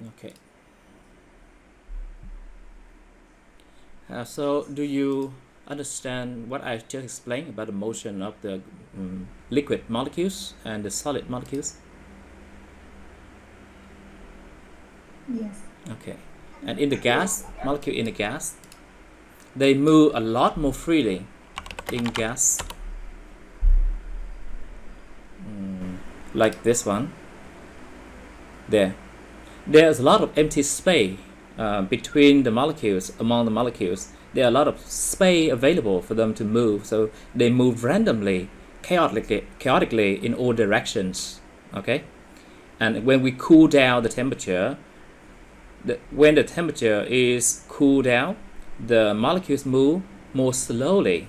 Okay. So do you understand what I just explained about the motion of the liquid molecules and the solid molecules? Yes. Okay. And in the gas, molecule in the gas, they move a lot more freely in gas, like this one. There's a lot of empty space between the molecules, among the molecules. There are a lot of space available for them to move, so they move randomly, chaotically in all directions. Okay, and when we cool down the temperature, when the temperature is cooled down, the molecules move more slowly.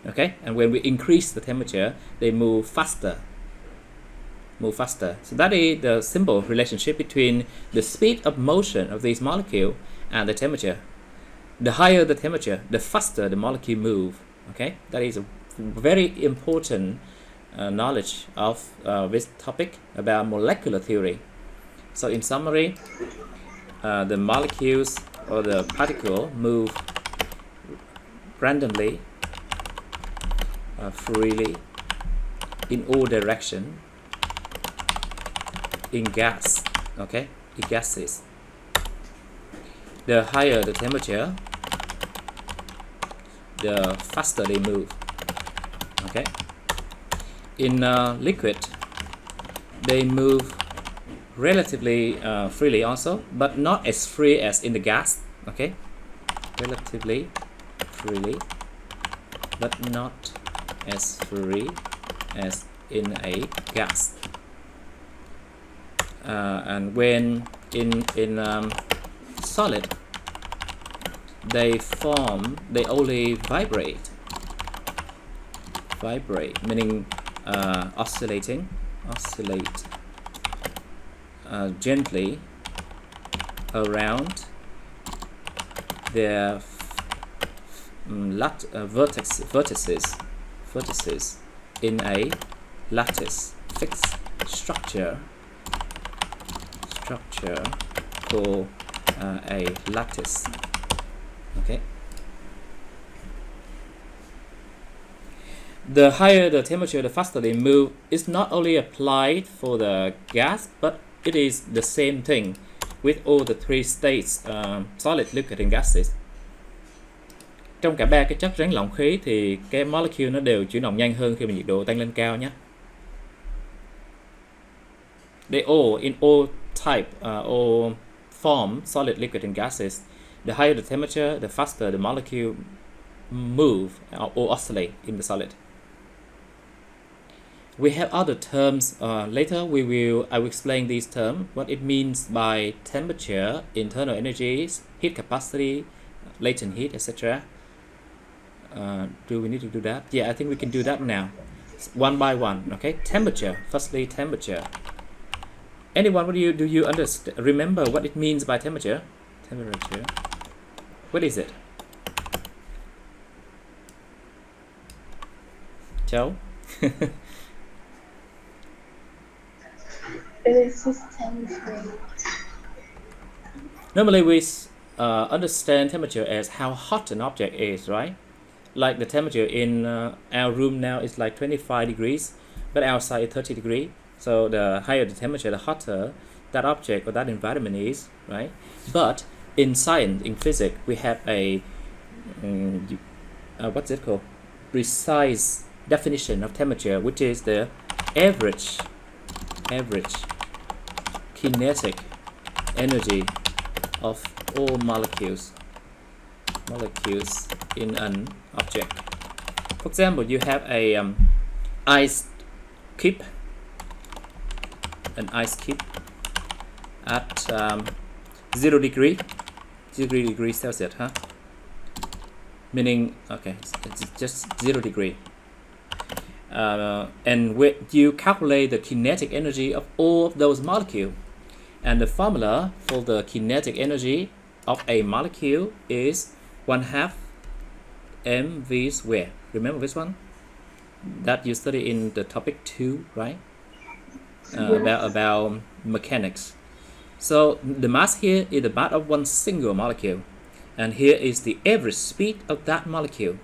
Okay, and when we increase the temperature, they move faster. So that is the simple relationship between the speed of motion of these molecules and the temperature. The higher the temperature, the faster the molecule move. Okay, that is a very important knowledge of this topic about molecular theory. So in summary, the molecules or the particle move randomly, freely, in all direction in gas. Okay, in gases. The higher the temperature, the faster they move. Okay, in liquid, they move relatively freely also, but not as free as in the gas. Okay, relatively freely, but not as free as in a gas. And when in solid, they only vibrate, meaning oscillate gently around their vertices in a lattice fixed structure called a lattice. Okay. The higher the temperature, the faster they move. It's not only applied for the gas, but it is the same thing with all the three states, solid, liquid and gases. Trong cả ba cái chất rắn lỏng khí thì cái molecule nó đều chuyển động nhanh hơn khi mà nhiệt độ tăng lên cao nhé. They all, in all type, all form, solid, liquid and gases, the higher the temperature, the faster the molecule move or oscillate in the solid. We have other terms. Later I will explain these terms, what it means by temperature, internal energies, heat capacity, latent heat, etc. Do we need to do that? Yeah, I think we can do that now, one by one. Okay, temperature. Firstly, temperature. Anyone, do you understand? Remember what it means by temperature? Temperature. What is it? Joe? It is just temperature. Normally we understand temperature as how hot an object is, right? Like the temperature in our room now is like 25 degrees, but outside is 30 degrees. So the higher the temperature, the hotter that object or that environment is, right? But in science, in physics, we have a what's it called? Precise definition of temperature, which is the average kinetic energy of all molecules in an object. For example, you have a ice cube, at 0 degree Celsius, huh? Meaning, okay, it's just 0 degree. And when you calculate the kinetic energy of all of those molecules, and the formula for the kinetic energy of a molecule is 1/2 mv squared. Remember this one that you study in the topic 2, right? About mechanics. So the mass here is the mass of one single molecule, and here is the average speed of that molecule.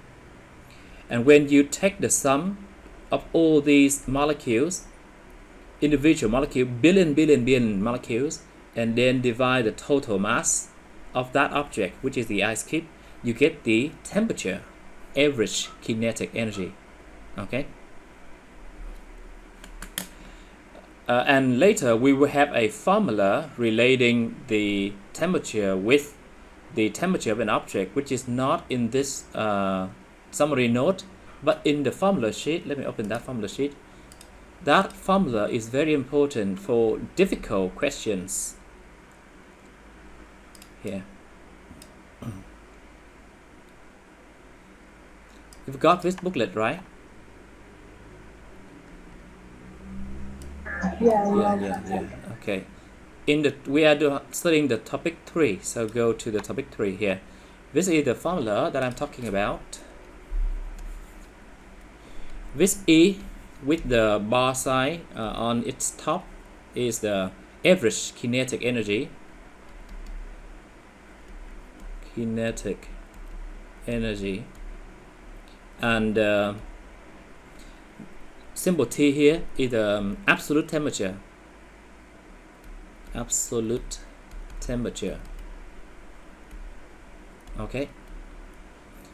And when you take the sum of all these molecules, individual molecule, billion molecules, and then divide the total mass of that object, which is the ice cube, you get the temperature, average kinetic energy. Okay. And later we will have a formula relating the temperature with the temperature of an object, which is not in this summary note, but in the formula sheet. Let me open that formula sheet. That formula is very important for difficult questions. Here. You've got this booklet, right? Yeah. Okay. We are studying the topic 3, so go to the topic 3 here. This is the formula that I'm talking about. This E with the bar sign on its top is the average kinetic energy. Kinetic energy. And symbol T here is the absolute temperature. Absolute temperature. Okay.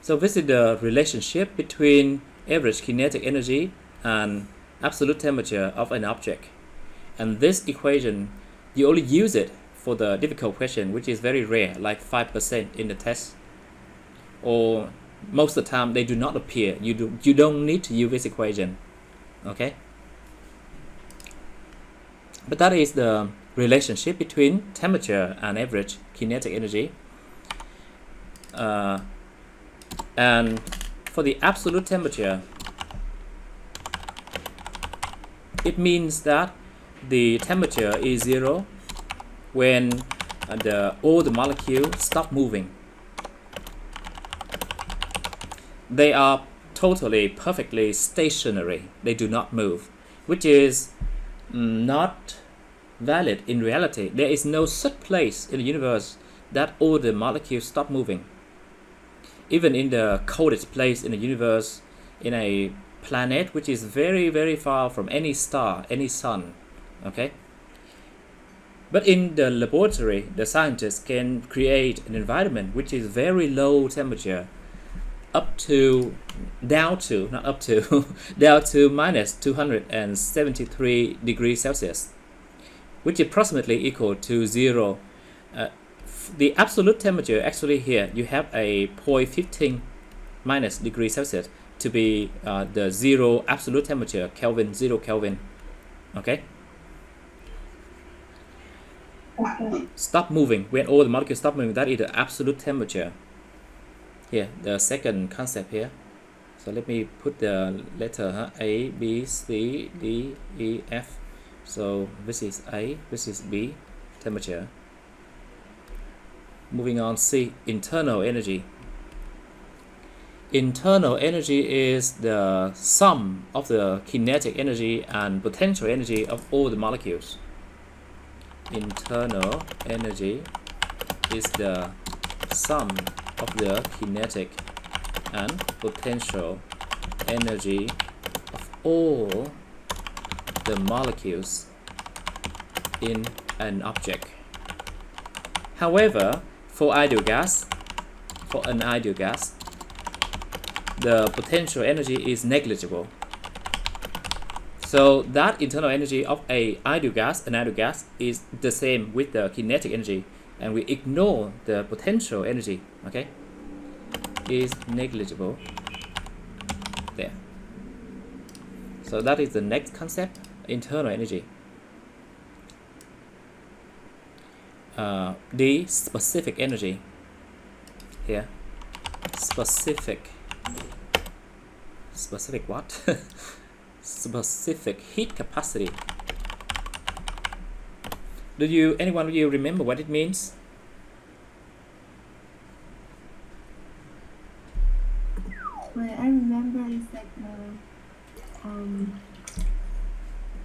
So this is the relationship between average kinetic energy and absolute temperature of an object. And this equation, you only use it for the difficult question, which is very rare, like 5% in the test. Or most of the time they do not appear. You don't need to use this equation. Okay. But that is the relationship between temperature and average kinetic energy. And for the absolute temperature, it means that the temperature is 0 when all the molecules stop moving. They are totally, perfectly stationary. They do not move, which is not valid in reality. There is no such place in the universe that all the molecules stop moving. Even in the coldest place in the universe, in a planet which is very, very far from any star, any sun. Okay. But in the laboratory, the scientists can create an environment which is very low temperature, down to minus 273 degrees Celsius, which is approximately equal to 0. The absolute temperature, actually here you have a 0.15 minus degrees Celsius to be the 0 absolute temperature, Kelvin, 0 Kelvin. Okay. Stop moving. When all the molecules stop moving, that is the absolute temperature. Here, the second concept here. So let me put the letter A, B, C, D, E, F. So this is A, this is B, temperature. Moving on, C, internal energy. Internal energy is the sum of the kinetic energy and potential energy of all the molecules. Internal energy is the sum of the kinetic and potential energy of all the molecules in an object. However, for an ideal gas, the potential energy is negligible. So that internal energy of an ideal gas is the same with the kinetic energy, and we ignore the potential energy. Okay, is negligible. There. So that is the next concept, internal energy. The specific energy. Here, specific what? Specific heat capacity. Anyone of you remember what it means? What I remember is like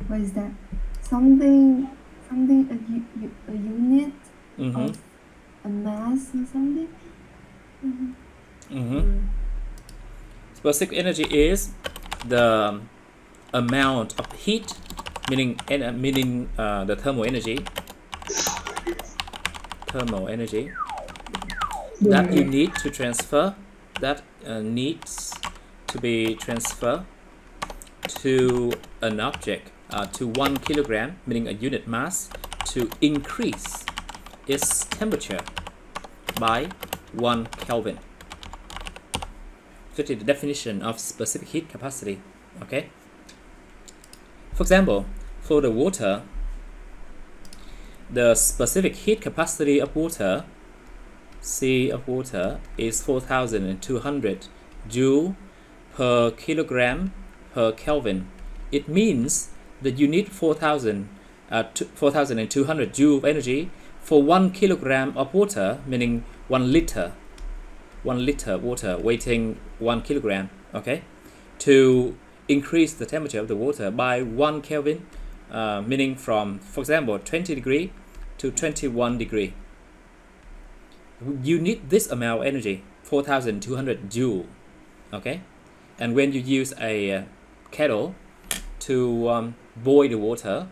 what is that? Something something a unit Mm-hmm. of a mass or something. Mm-hmm. Specific energy is the amount of heat, meaning the thermal energy that you need to transfer, that needs to be transferred to an object, to 1 kilogram, meaning a unit mass, to increase its temperature by 1 Kelvin. That is the definition of specific heat capacity. Okay. For example, for the water, the specific heat capacity of water, C of water, is 4,200 joule per kilogram per Kelvin. It means that you need 4,200 joule of energy for 1 kilogram of water, meaning 1 liter water weighing 1 kilogram, okay, to increase the temperature of the water by 1 Kelvin, meaning from, for example, 20 degree to 21 degree. You need this amount of energy, 4,200 joule, okay. And when you use a kettle to boil the water,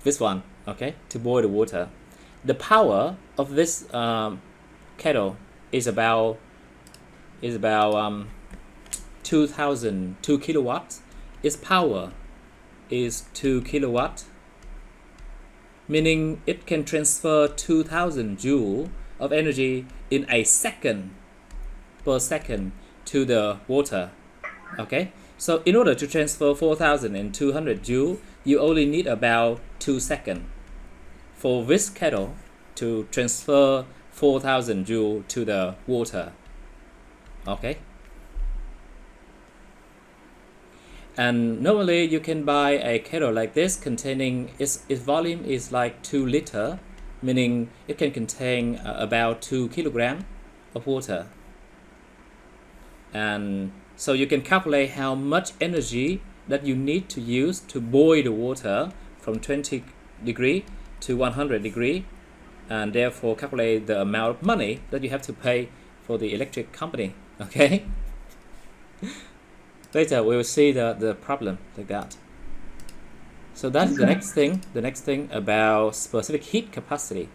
this one, okay, to boil the water, the power of this kettle is about 2 kilowatts. Its power is 2 kilowatt, meaning it can transfer 2,000 joule of energy in a second, per second, to the water. Okay, so in order to transfer 4,200 joule, you only need about 2 seconds for this kettle to transfer 4,000 joule to the water. Okay. And normally you can buy a kettle like this containing, its volume is like 2 liter, meaning it can contain about 2 kilogram of water. And so you can calculate how much energy that you need to use to boil the water from 20 degree to 100 degree, and therefore calculate the amount of money that you have to pay for the electric company. Okay. Later we will see the problem like that. So that's the next thing about specific heat capacity.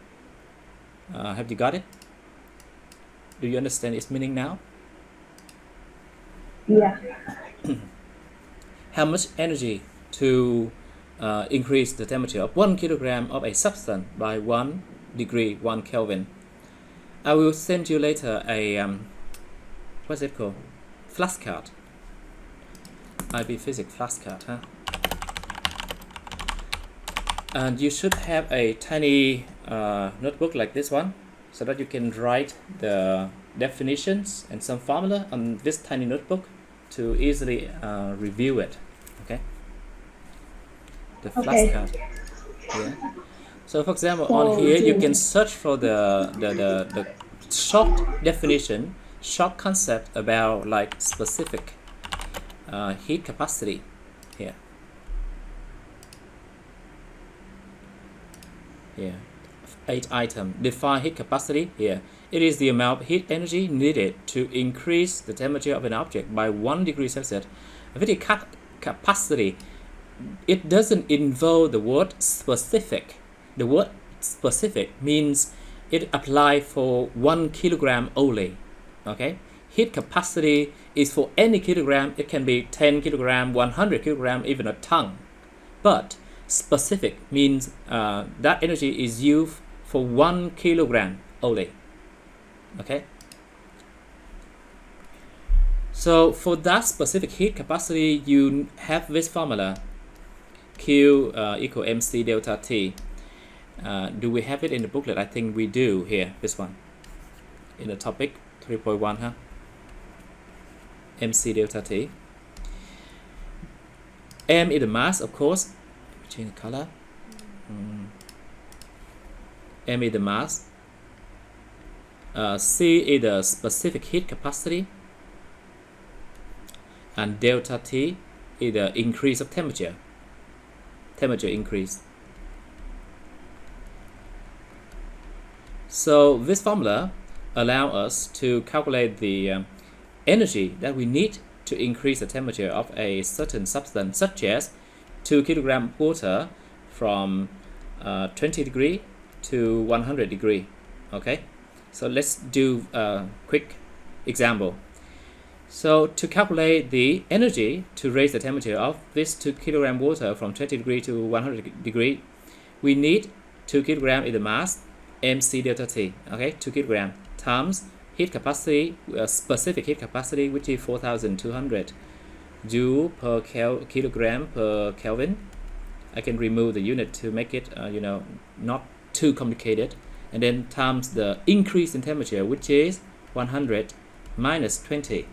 Have you got it? Do you understand its meaning now? Yeah. How much energy to increase the temperature of 1 kilogram of a substance by 1 degree, 1 Kelvin. I will send you later a what's it called? Flashcard. IB Physics flashcard, huh? And you should have a tiny notebook like this one, so that you can write the definitions and some formula on this tiny notebook to easily review it. Okay. The flashcard. Yeah. So for example, on here you can search for the short definition, short concept about like specific heat capacity here. Here, 8 item. Define heat capacity here. It is the amount of heat energy needed to increase the temperature of an object by 1 degree Celsius. Heat capacity, it doesn't involve the word specific. The word specific means it applies for 1 kilogram only. Okay. Heat capacity is for any kilogram. It can be 10 kilogram, 100 kilogram, even a ton. But specific means that energy is used for 1 kilogram only. Okay. So for that specific heat capacity, you have this formula: Q equal mc delta T. Do we have it in the booklet? I think we do here. This one in the topic 3.1, huh? mc delta T. M is the mass, of course. Change the color. M is the mass. C is the specific heat capacity, and delta T is the increase of temperature increase. So this formula allows us to calculate the energy that we need to increase the temperature of a certain substance, such as 2 kg water from 20 degree to 100 degree. Okay, so let's do a quick example. So to calculate the energy to raise the temperature of this 2 kg water from 20 degree to 100 degree, we need 2 kg in the mass, mc delta T, okay, 2 kg times heat capacity, specific heat capacity, which is 4200 joule per kilogram per Kelvin. I can remove the unit to make it not too complicated, and then times the increase in temperature, which is 100 minus 20,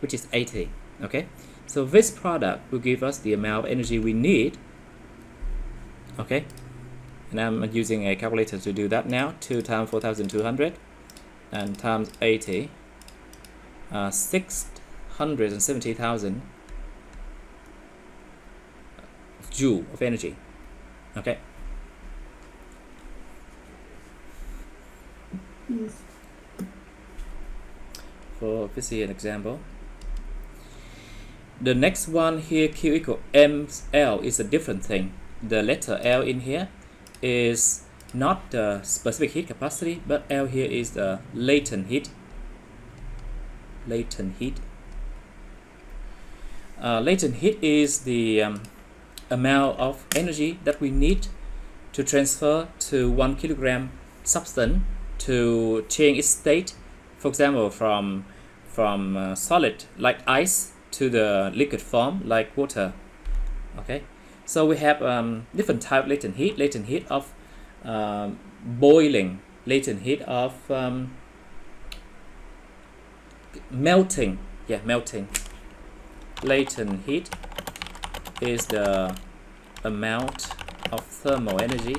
which is 80. Okay, so this product will give us the amount of energy we need. Okay, and I'm using a calculator to do that now. 2 times 4200 and times 80, 670,000 joule of energy. Okay. Yes. For this is an example. The next one here, Q equal mL, is a different thing. The letter L in here is not the specific heat capacity, but L here is the latent heat. Latent heat is the amount of energy that we need to transfer to 1 kilogram substance to change its state. For example, from solid like ice to the liquid form like water. Okay, so we have different type of latent heat of boiling, latent heat of melting. Latent heat is the amount of thermal energy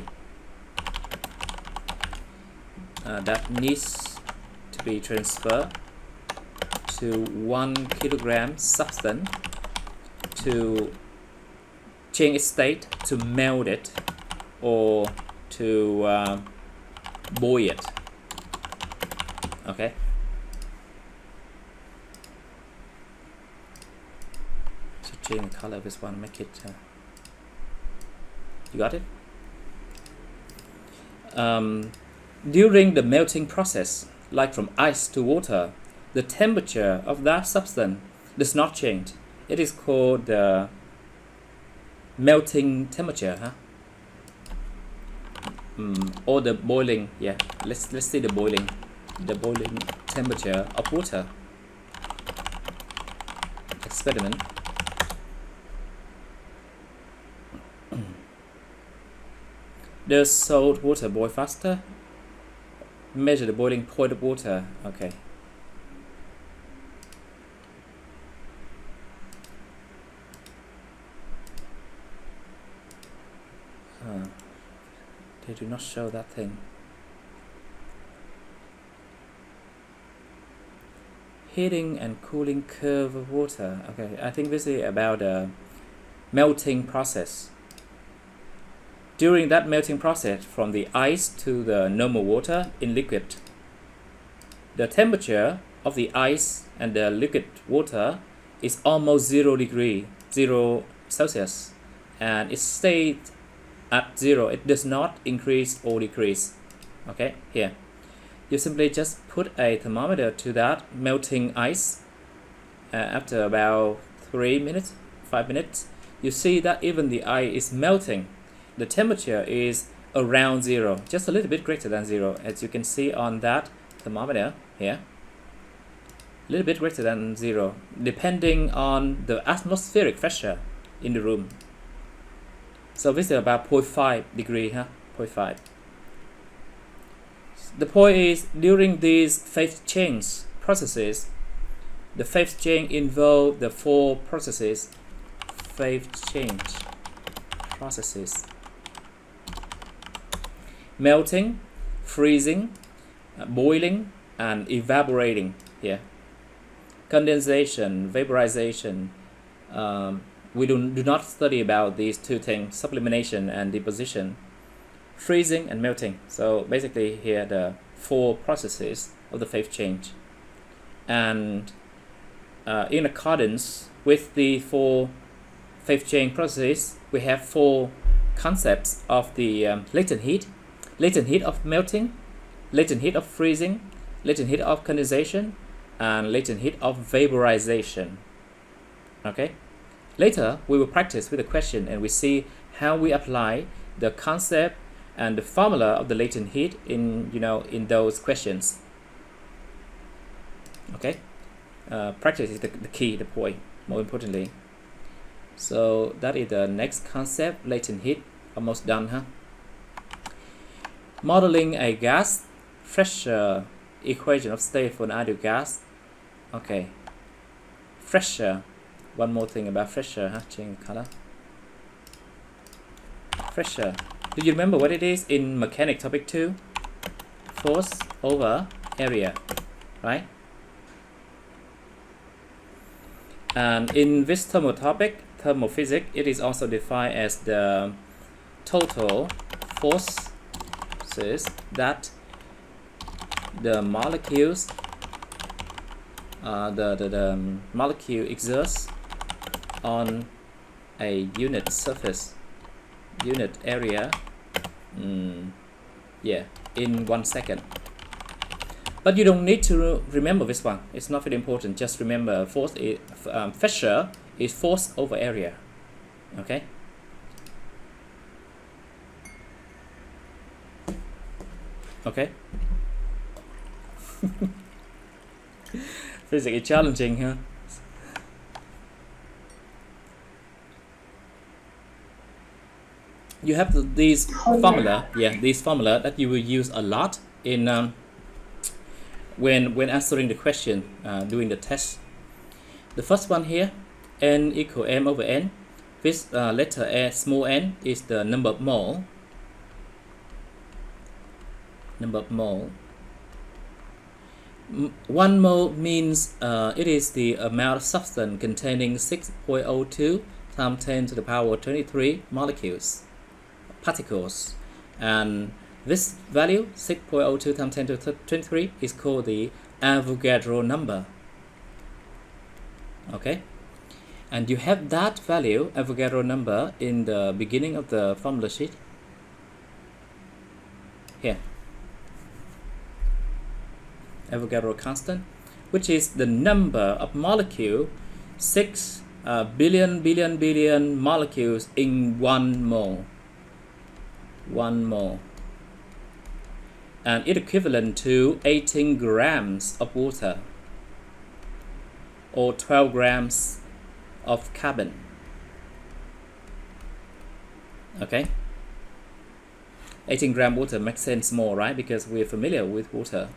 that needs to be transferred to 1 kilogram substance to change its state, to melt it, or to boil it. Okay. So change the color of this one, make it. You got it? During the melting process, like from ice to water, the temperature of that substance does not change. It is called the melting temperature, or the boiling. Yeah, let's see the boiling temperature of water. Experiment. Does salt water boil faster? Measure the boiling point of water. Okay. They do not show that thing. Heating and cooling curve of water. Okay, I think this is about the melting process. During that melting process from the ice to the normal water in liquid, the temperature of the ice and the liquid water is almost 0 Celsius, and it stays at 0. It does not increase or decrease. Okay, here you simply just put a thermometer to that melting ice. After about 3 minutes, 5 minutes, you see that even the ice is melting. The temperature is around 0, just a little bit greater than 0, as you can see on that thermometer here. A little bit greater than 0, depending on the atmospheric pressure in the room. So this is about 0.5 degree, 0.5. The point is, during these phase change processes, the phase change involve the 4 processes. Phase change processes: melting, freezing, boiling, and evaporating. Here, condensation, vaporization, we do not study about these two things, sublimation and deposition, freezing and melting. So basically here the 4 processes of the phase change, and in accordance with the 4 phase change processes, we have 4 concepts of the latent heat of melting, latent heat of freezing, latent heat of condensation, and latent heat of vaporization. Okay, later we will practice with the question and we see how we apply the concept and the formula of the latent heat in those questions. Okay, practice is the key, the point, more importantly. So that is the next concept, latent heat. Almost done, huh? Modeling a gas pressure equation of state for an ideal gas. Okay, pressure. One more thing about pressure, huh? Change color. Pressure. Do you remember what it is in mechanic topic 2? Force over area, right? And in this thermal topic, thermophysics, it is also defined as the total forces that the molecules the molecule exerts on a unit surface, unit area, in 1 second. But you don't need to remember this one, it's not very important. Just remember force is pressure is force over area. Okay, okay. Physics is challenging, huh? You have these formula, these formula that you will use a lot in when answering the question during the test. The first one here, n equal m over n. This letter a, small n, is the number of mole. Number of mole. 1 mole means it is the amount of substance containing 6.02 times 10 to the power 23 molecules, particles, and this value 6.02 times 10 to the 23 is called the Avogadro number. Okay, and you have that value, Avogadro number, in the beginning of the formula sheet here. Avogadro constant, which is the number of molecule, 6 billion molecules in 1 mole. 1 mole, and it equivalent to 18 grams of water or 12 grams of carbon. Okay, 18 gram water makes sense more, right? Because we're familiar with water.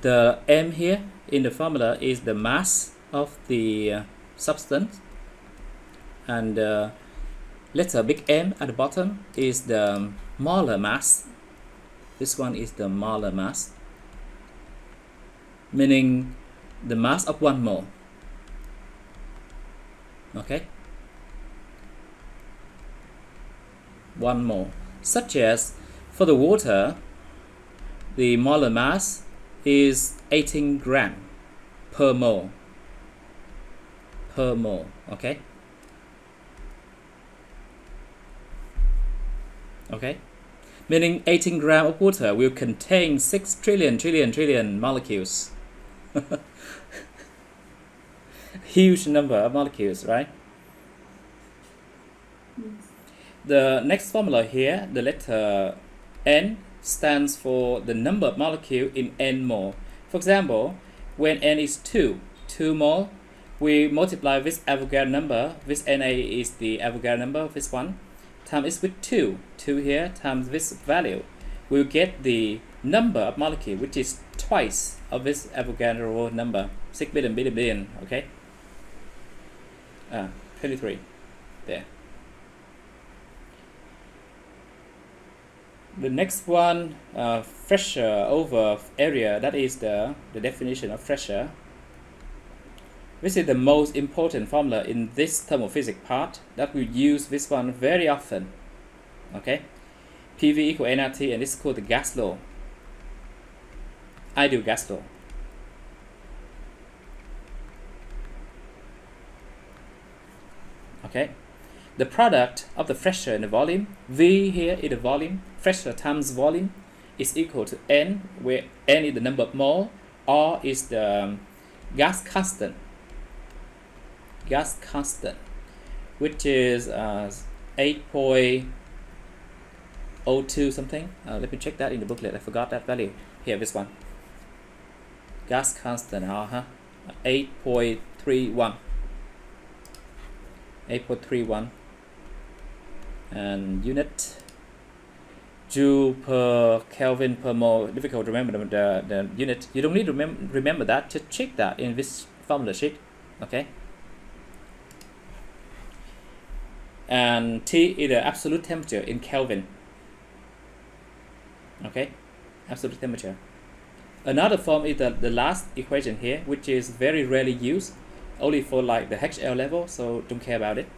The m here in the formula is the mass of the substance, and letter big M at the bottom is the molar mass. This one is the molar mass, meaning the mass of 1 mole. Okay, 1 mole. Such as for the water, the molar mass is 18 gram per mole. Per mole, okay? Okay, meaning 18 gram of water will contain 6 trillion molecules. Huge number of molecules, right? Yes. The next formula here, the letter N, stands for the number of molecule in n mole. For example, when n is 2 mole, we multiply this Avogadro number. This Na is the Avogadro number of this one, times it with 2 here times this value. We'll get the number of molecule, which is twice of this Avogadro number, 6 billion. Okay, 23 there. The next one, pressure over area, that is the definition of pressure. This is the most important formula in this thermophysics part that we use this one very often. Okay, PV equal nRT, and this is called the gas law, ideal gas law. Okay, the product of the pressure and the volume, V here is the volume, pressure times volume, is equal to N, where N is the number of mole, R is the gas constant, which is 8.02 something. Let me check that in the booklet. I forgot that value. Here, this one. Gas constant, 8.31. 8.31. And unit joule per Kelvin per mole. Difficult to remember the unit. You don't need to remember that. Just check that in this formula sheet. Okay. And T is the absolute temperature in Kelvin. Okay, absolute temperature. Another form is the last equation here, which is very rarely used, only for like the HL level, so don't care about it.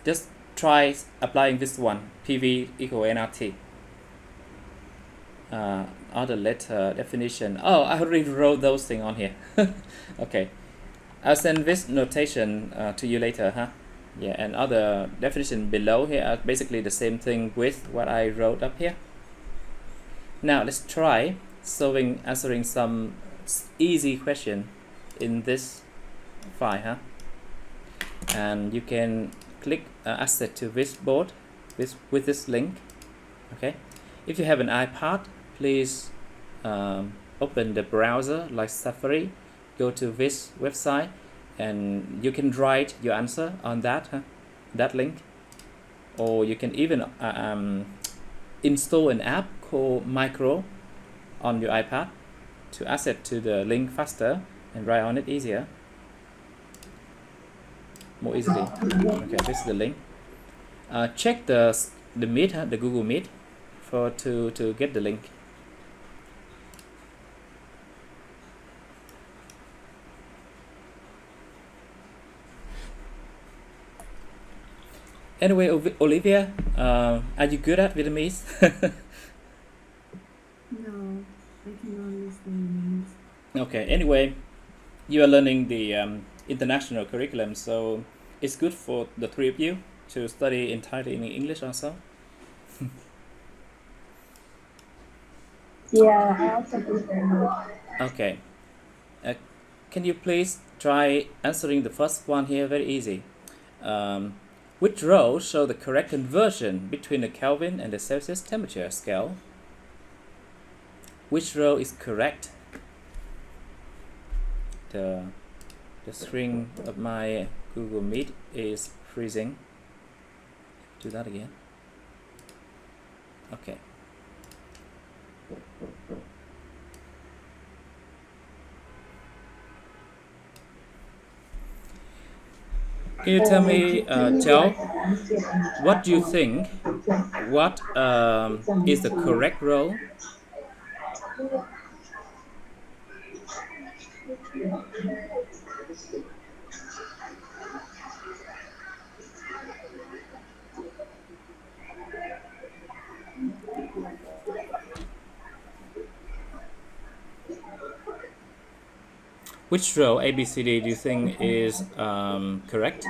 Just try applying this one, PV equal nRT. Other letter definition. Oh, I already wrote those things on here. Okay, I'll send this notation to you later, huh? Yeah, and other definition below here are basically the same thing with what I wrote up here. Now let's try answering some easy question in this file, huh? And you can click access to this board with this link. Okay, if you have an iPad, please open the browser like Safari, go to this website, and you can write your answer on that link, or you can even install an app called Micro on your iPad to access to the link faster and write on it more easily. Okay, this is the link. Check the Meet, the Google Meet, to get the link. Anyway, Olivia, are you good at Vietnamese? No, I cannot listen. Okay, anyway, you are learning the international curriculum, so it's good for the three of you to study entirely in English also. Yeah, I also prefer. Okay, can you please try answering the first one here? Very easy. Which row show the correct conversion between the Kelvin and the Celsius temperature scale? Which row is correct? The screen of my Google Meet is freezing. Do that again. Okay. Can you tell me, Joe, what do you think? What is the correct row? Which row, A, B, C, D, do you think is correct?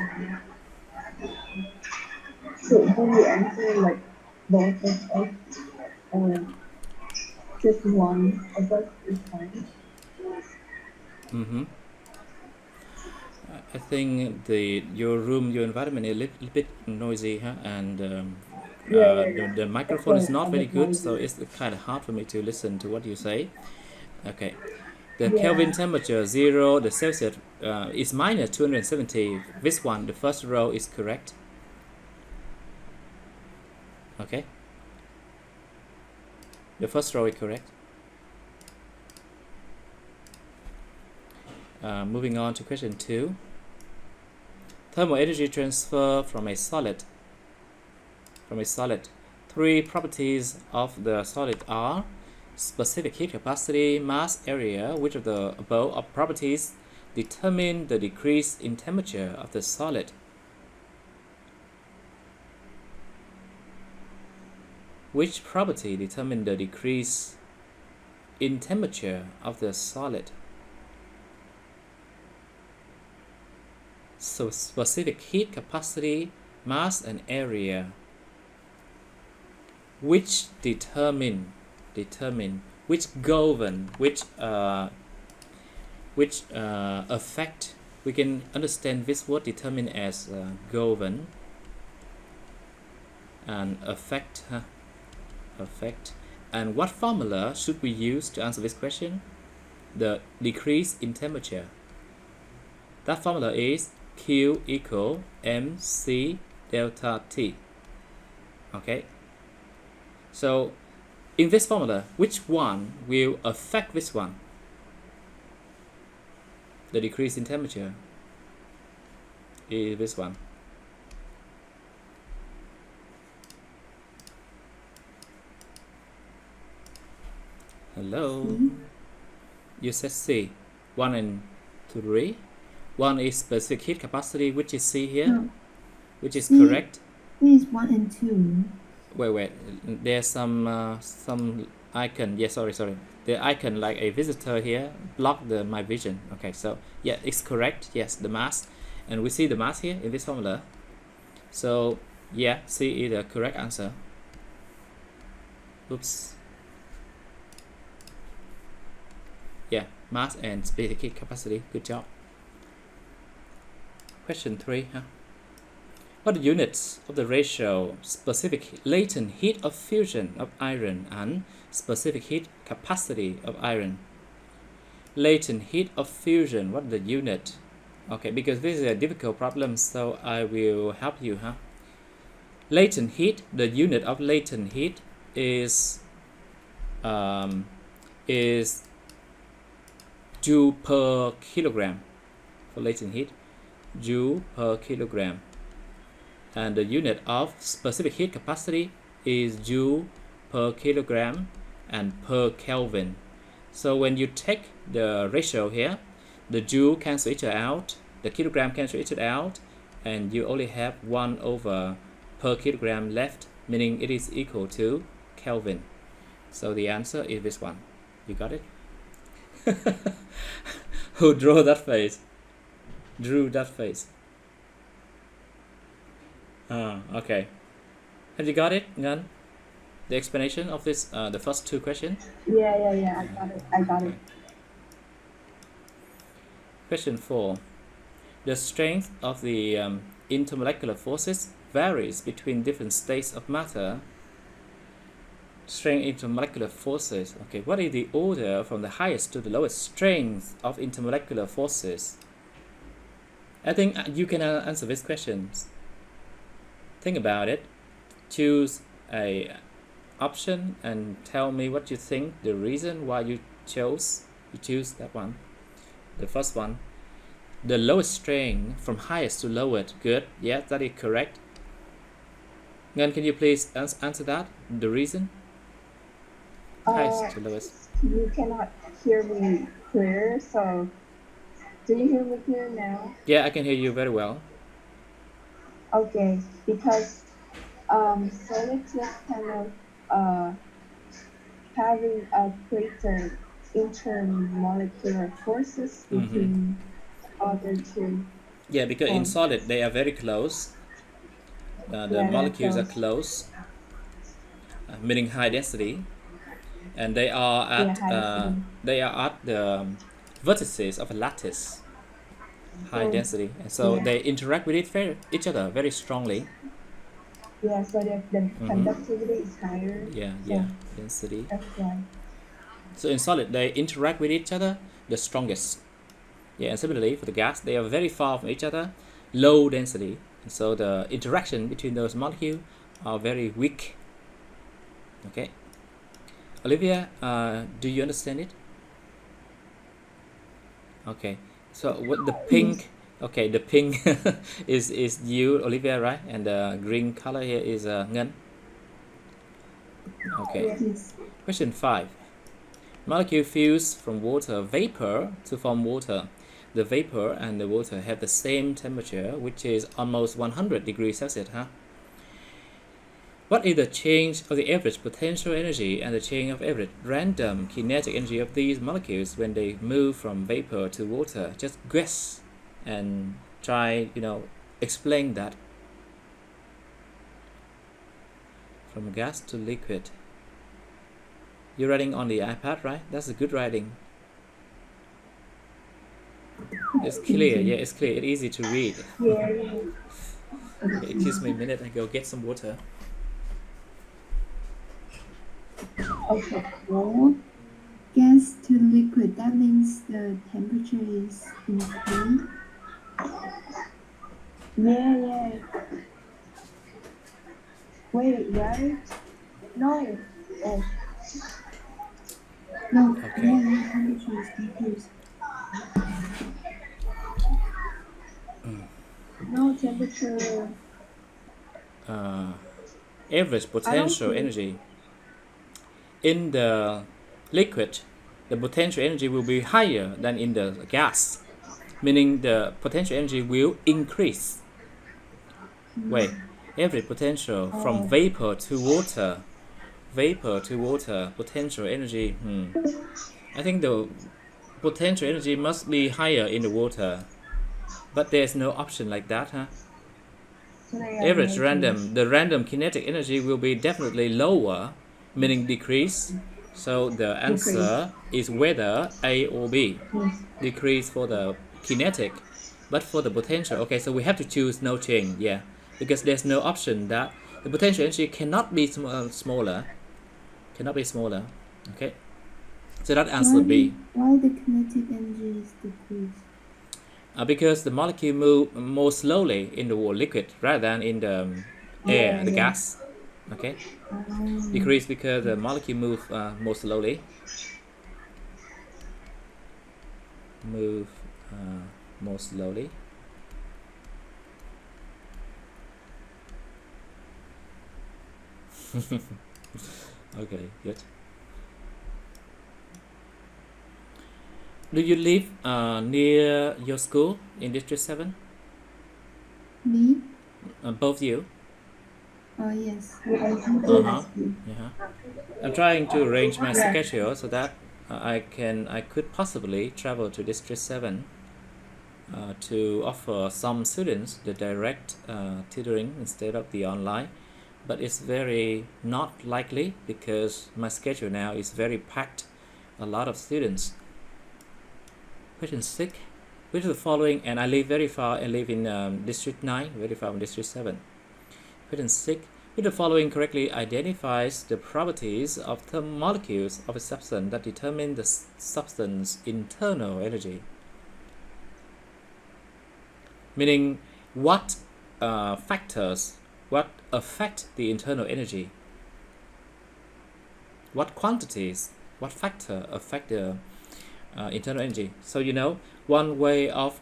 Should we answer like both of us? Just one of us is fine. I think your room, your environment is a little bit noisy, huh? And the microphone is not very good, so it's kind of hard for me to listen to what you say. Okay. The Kelvin temperature 0, the Celsius is minus 270. This one, the first row, is correct. Okay. The first row is correct. Moving on to question 2. Thermal energy transfer from a solid. Three properties of the solid are specific heat capacity, mass, area. Which of the above properties determine the decrease in temperature of the solid? Which property determine the decrease in temperature of the solid? So specific heat capacity, mass and area. Which determine, which govern, which affect. We can understand this word determine as govern and affect. Affect. And what formula should we use to answer this question? The decrease in temperature. That formula is Q equal mc delta T. Okay. So in this formula, which one will affect this one? The decrease in temperature is this one. Hello. You said C. 1 and 3. One is specific heat capacity, which is C here, No. which is C. correct. This is 1 and 2. Wait. There's some icon. Yeah, sorry. The icon like a visitor here blocked my vision. Okay, so yeah, it's correct. Yes, the mass, and we see the mass here in this formula. So yeah, C is the correct answer. Oops. Yeah, mass and specific heat capacity. Good job. Question 3. What are the units of the ratio specific latent heat of fusion of iron and specific heat capacity of iron? Latent heat of fusion, what is the unit? Okay, because this is a difficult problem, so I will help you. Latent heat, the unit of latent heat is joule per kilogram. For latent heat, joule per kilogram. And the unit of specific heat capacity is joule per kilogram and per Kelvin. So when you take the ratio here, the joule cancel each other out, the kilogram cancel each other out, and you only have 1 over per kilogram left, meaning it is equal to Kelvin. So the answer is this one. You got it? Who drew that face? Okay. Have you got it, Ngan? The explanation of this, the first 2 questions? Yeah. I got it. Question 4. The strength of the intermolecular forces varies between different states of matter. Strength intermolecular forces. Okay, what is the order from the highest to the lowest strength of intermolecular forces? I think you can answer these questions. Think about it. Choose a option and tell me what you think, the reason why you choose that one. The first one, the lowest strength from highest to lowest. Good. Yes, that is correct. Ngan, can you please answer that? The reason? Highest to lowest. You cannot hear me clear, so do you hear me clear now? Yeah, I can hear you very well. Okay, because solids is kind of having a greater intermolecular forces between other two. Yeah, because in solid they are very close. The molecules are close, meaning high density, and they are at the vertices of a lattice, high density, and so they interact with each other very strongly. Yeah, so the conductivity is higher. Yeah, density. That's why. So in solid, they interact with each other the strongest. Yeah, and similarly for the gas, they are very far from each other, low density, and so the interaction between those molecules are very weak. Okay, Olivia, do you understand it? Okay, so what the pink? Okay, the pink is you, Olivia, right? And the green color here is Ngan. Okay. Yes. Question 5. Molecule fused from water vapor to form water. the vapor and the water have the same temperature, which is almost 100 degrees Celsius, huh? What is the change of the average potential energy and the change of average random kinetic energy of these molecules when they move from vapor to water? Just guess and try, explain that. From gas to liquid. You're writing on the iPad, right? That's a good writing. It's clear. Yeah, it's clear. It's easy to read. Yeah. Okay, excuse me a minute. I go get some water. Okay, cool. Gas to liquid, that means the temperature is increased. Yeah. Wait, right? No. Oh, No, Okay. the temperature is decreased. no temperature. Average potential think- energy. In the liquid, the potential energy will be higher than in the gas, meaning the potential energy will increase. Wait, average potential from vapor to water. Vapor to water, potential energy. I think the potential energy must be higher in the water, but there's no option like that, huh? So they are Average making- the random kinetic energy will be definitely lower, meaning decrease. So the answer is whether A or B. Decrease for the kinetic, but for the potential, okay, so we have to choose no change, yeah, because there's no option that the potential energy cannot be smaller, okay. So that answer B. Why the kinetic energy is decreased? Because the molecule move more slowly in the liquid rather than in the air, the gas. Okay, decrease because the molecule move more slowly. Move more slowly. Okay, good. Do you live near your school in District 7? Me? Both you? Yes. Uh-huh. Yeah. I'm trying to arrange my schedule so that I could possibly travel to District 7 to offer some students the direct tutoring instead of the online, but it's very not likely because my schedule now is very packed, a lot of students. Question 6. Which of the following, and I live very far, I live in District 9, very far from District 7. Question 6. Which of the following correctly identifies the properties of the molecules of a substance that determine the substance's internal energy? Meaning, what factors, what affect the internal energy? What quantities, what factor affect the internal energy? So one way of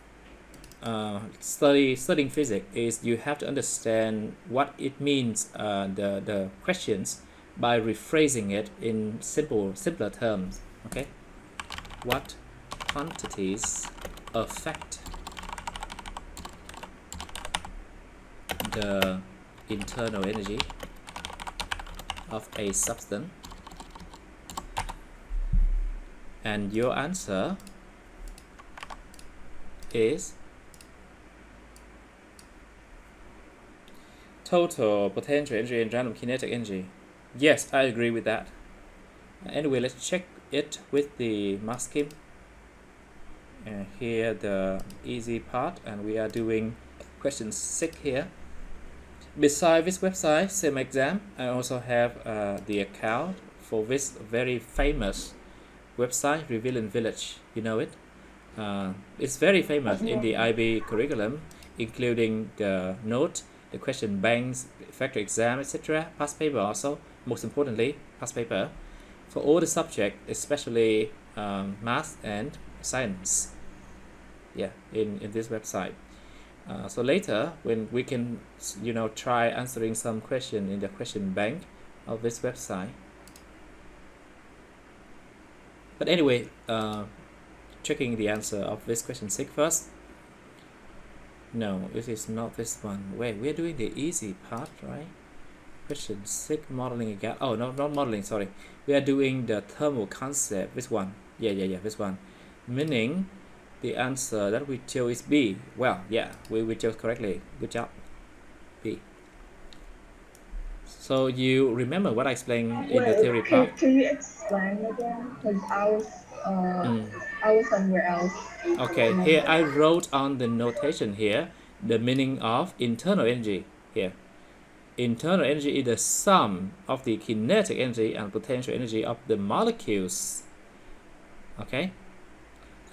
studying physics is you have to understand what it means, the questions, by rephrasing it in simpler terms. Okay, what quantities affect the internal energy of a substance? And your answer is total potential energy and random kinetic energy. Yes, I agree with that. Anyway, let's check it with the mass scheme. Here the easy part, and we are doing question 6 here. Beside this website, same exam, I also have the account for this very famous website, Revealing Village. You know it? It's very famous in the IB curriculum, including the note, the question banks, factory exam, etc. Past paper also, most importantly, past paper for all the subjects, especially math and science. Yeah, in this website. So later, when we can, try answering some question in the question bank of this website. But anyway, checking the answer of this question 6 first. No, it is not this one. Wait, we're doing the easy part, right? Question 6, modeling again. Oh, no, not modeling, sorry. We are doing the thermal concept, this one. Yeah, this one. Meaning, the answer that we chose is B. Well, yeah, we chose correctly. Good job. B. So you remember what I explained in the theory part? Can you explain again? Because I was somewhere else. Okay, here I wrote on the notation here the meaning of internal energy here. Internal energy is the sum of the kinetic energy and potential energy of the molecules. Okay,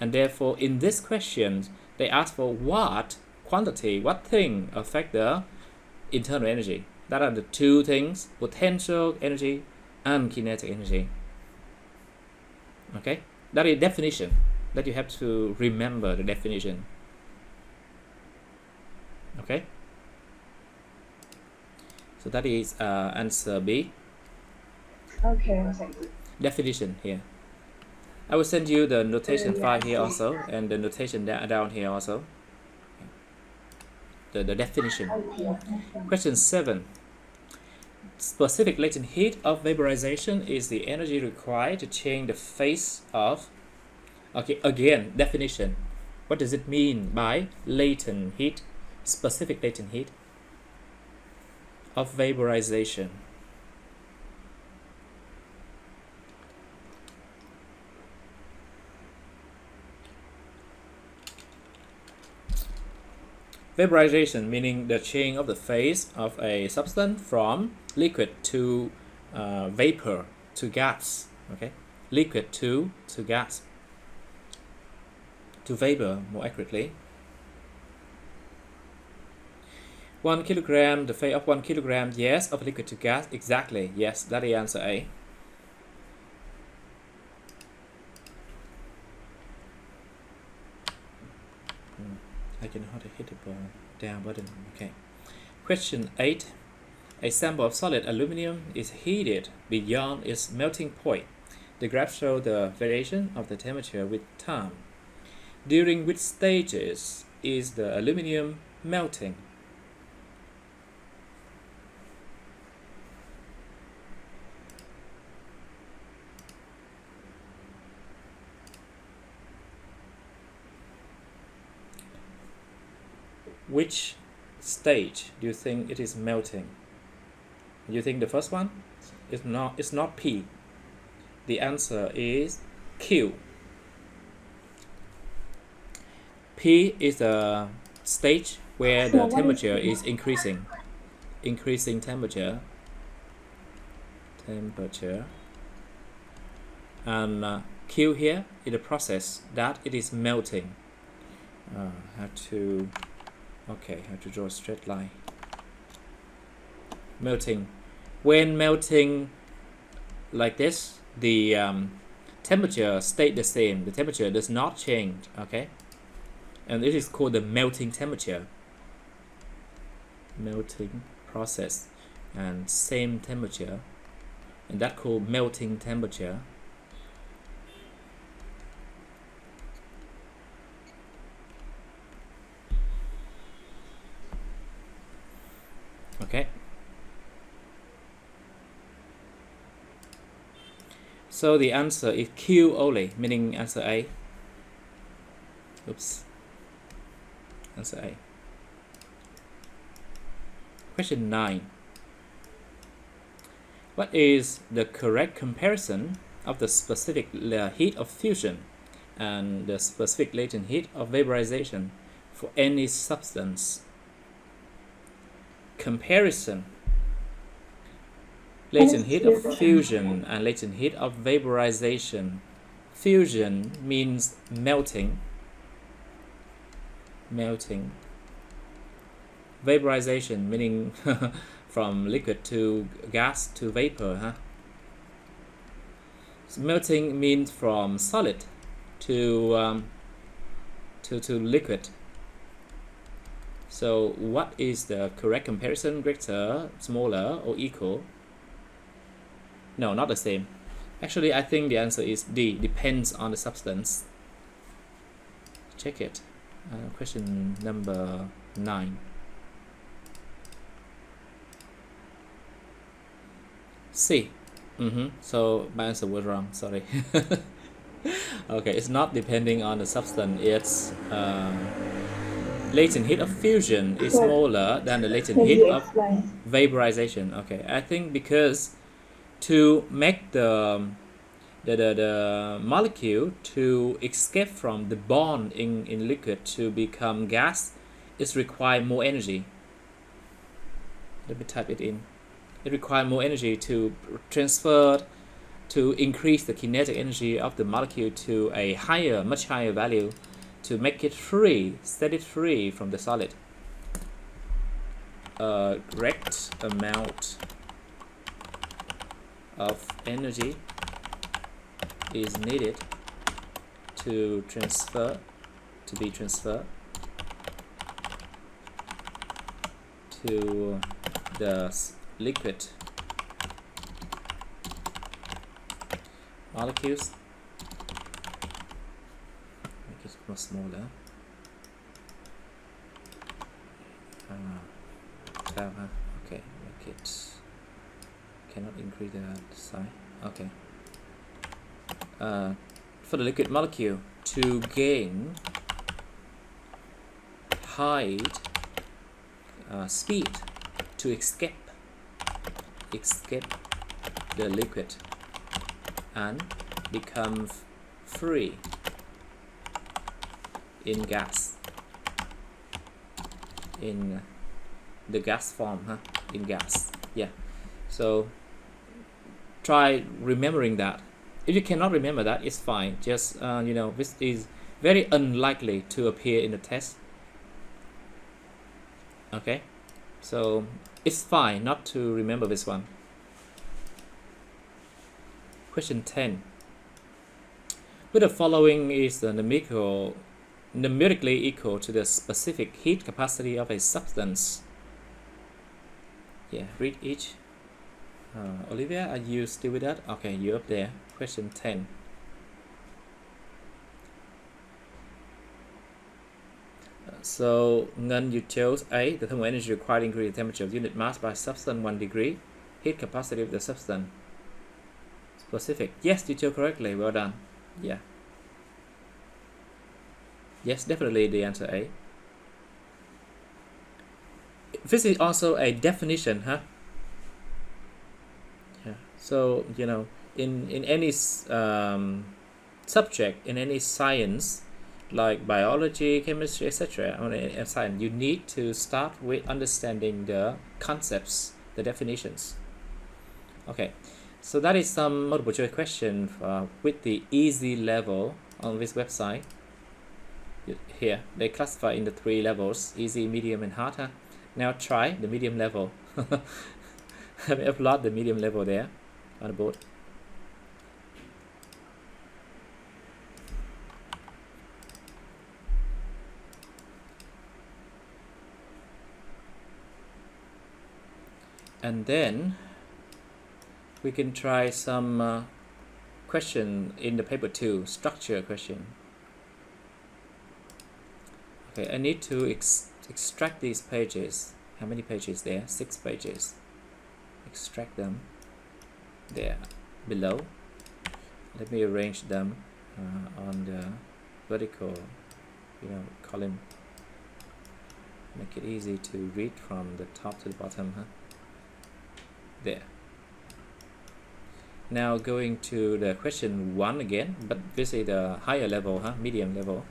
and therefore in this question they ask for what quantity, what thing affect the internal energy. That are the two things: potential energy and kinetic energy. Okay, that is definition that you have to remember, the definition. Okay, so that is answer B. Okay. Definition here. I will send you the notation file here also, and the notation down here also. The definition. Question 7. Specific latent heat of vaporization is the energy required to change the phase of. Okay, again, definition. What does it mean by latent heat? Specific latent heat of vaporization. Vaporization meaning the change of the phase of a substance from liquid to vapor to gas. Okay, liquid to gas, to vapor more accurately. 1 kilogram, the phase of 1 kilogram, yes, of liquid to gas, exactly, yes, that is answer A. I can hardly hit the down button. Okay. Question 8. A sample of solid aluminum is heated beyond its melting point. The graph shows the variation of the temperature with time. During which stages is the aluminum melting? Which stage do you think it is melting? You think the first one? It's not P. The answer is Q. P is the stage where the temperature is increasing. Increasing temperature. And Q here is the process that it is melting. Have to draw a straight line. Melting. When melting like this, the temperature stays the same. The temperature does not change. Okay, and this is called the melting temperature. Melting process, and same temperature, and that called melting temperature. Okay. So the answer is Q only, meaning answer A. Oops. Answer A. Question 9. What is the correct comparison of the specific heat of fusion and the specific latent heat of vaporization for any substance? Comparison. Latent heat of fusion and latent heat of vaporization. Fusion means melting. Vaporization meaning from liquid to gas to vapor. So melting means from solid to liquid. So what is the correct comparison? Greater, smaller, or equal? No, not the same. Actually, I think the answer is D. Depends on the substance. check it. Question number 9. C. So my answer was wrong, sorry. Okay, it's not depending on the substance, it's latent heat of fusion is But smaller than the latent can heat you of explain? vaporization. Okay, I think because to make the molecule to escape from the bond in liquid to become gas, it requires more energy. Let me type it in. It requires more energy to transfer, to increase the kinetic energy of the molecule to a higher, much higher value, to make it free, set it free from the solid. A great amount of energy is needed to be transferred to the liquid molecules. Make it more smaller. Okay, make it, cannot increase the size. Okay. For the liquid molecule to gain height, speed, to escape the liquid and become free in gas, in the gas form, in gas. Yeah, so try remembering that. If you cannot remember that, it's fine. Just this is very unlikely to appear in the test. Okay, so it's fine not to remember this one. Question 10. Which the following is the numerically equal to the specific heat capacity of a substance? Yeah, read each. Olivia, are you still with that? Okay, you're up there. Question 10. So, Ngân, you chose A. The thermal energy required to increase the temperature of unit mass by substance 1 degree. Heat capacity of the substance. Specific. Yes, you chose correctly. Well done. Yeah. Yes, definitely the answer A. This is also a definition, huh? Yeah. So, in any subject, in any science, like biology, chemistry, etc., or science, you need to start with understanding the concepts, the definitions. Okay, so that is some multiple choice question with the easy level on this website. Here, they classify in the 3 levels, easy, medium, and hard. Now try the medium level. Have you upload the medium level there on the board? And then we can try some question in the paper 2, structure question. Okay, I need to extract these pages. How many pages there? 6 pages. Extract them there below. Let me arrange them on the vertical column. Make it easy to read from the top to the bottom, there. Now going to the question 1 again, but this is the higher level, medium level.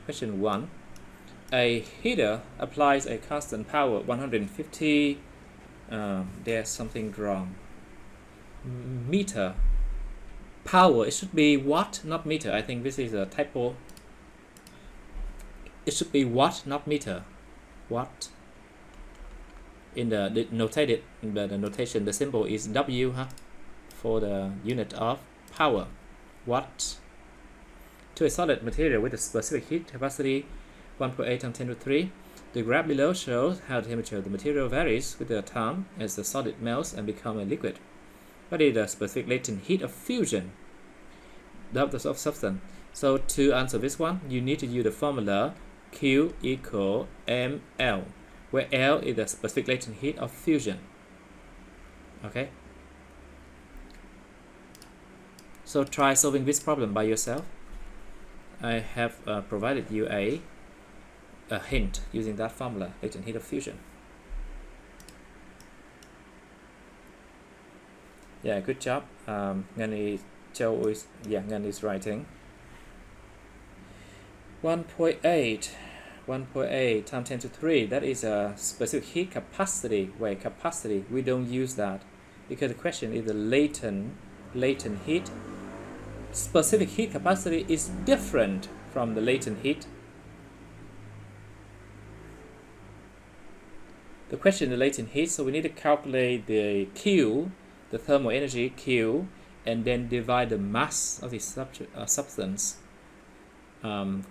Question 1. A heater applies a constant power 150. There's something wrong. Meter. Power. It should be watt, not meter. I think this is a typo. It should be watt, not meter. Watt. In the notated, the notation, the symbol is W, for the unit of power. Watt. To a solid material with a specific heat capacity 1.8 times 10 to the 3. The graph below shows how the temperature of the material varies with the time as the solid melts and becomes a liquid. What is the specific latent heat of fusion of substance? So to answer this one, you need to use the formula Q equal mL, where L is the specific latent heat of fusion. Okay. So try solving this problem by yourself. I have provided you a hint using that formula, latent heat of fusion. Yeah, good job. Ngani Châu is Ngani is writing. 1.8 times 10 to 3, that is a specific heat capacity, where capacity, we don't use that because the question is the latent heat. Specific heat capacity is different from the latent heat. The question is the latent heat, so we need to calculate the Q, the thermal energy Q, and then divide the mass of the substance.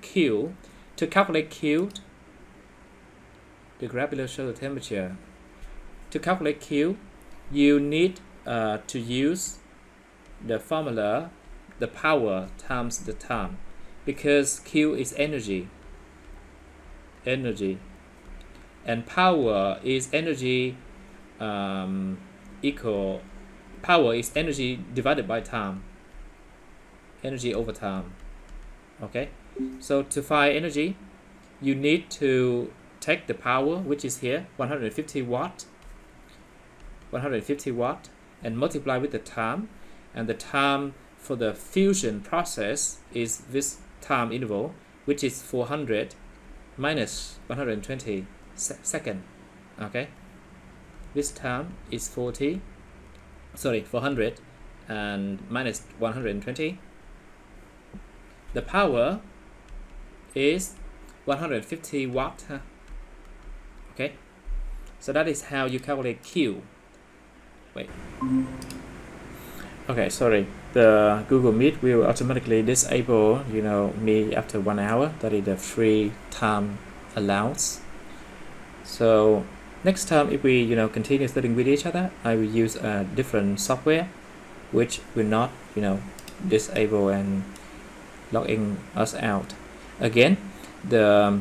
Q. To calculate Q, the graph below shows the temperature. To calculate Q, you need to use the formula, the power times the time, because Q is energy, and power is energy power is energy divided by time, energy over time. Okay, so to find energy, you need to take the power, which is here 150 watt, and multiply with the time, and the time for the fusion process is this time interval, which is 400 minus 120 second. Okay, this time is 400 and minus 120. The power is 150 watt. Okay, so that is how you calculate Q. Wait. Okay, sorry. The Google Meet will automatically disable, me after 1 hour. That is the free time allowance. So next time, if we, continue studying with each other, I will use a different software, which will not, disable and logging us out. Again, the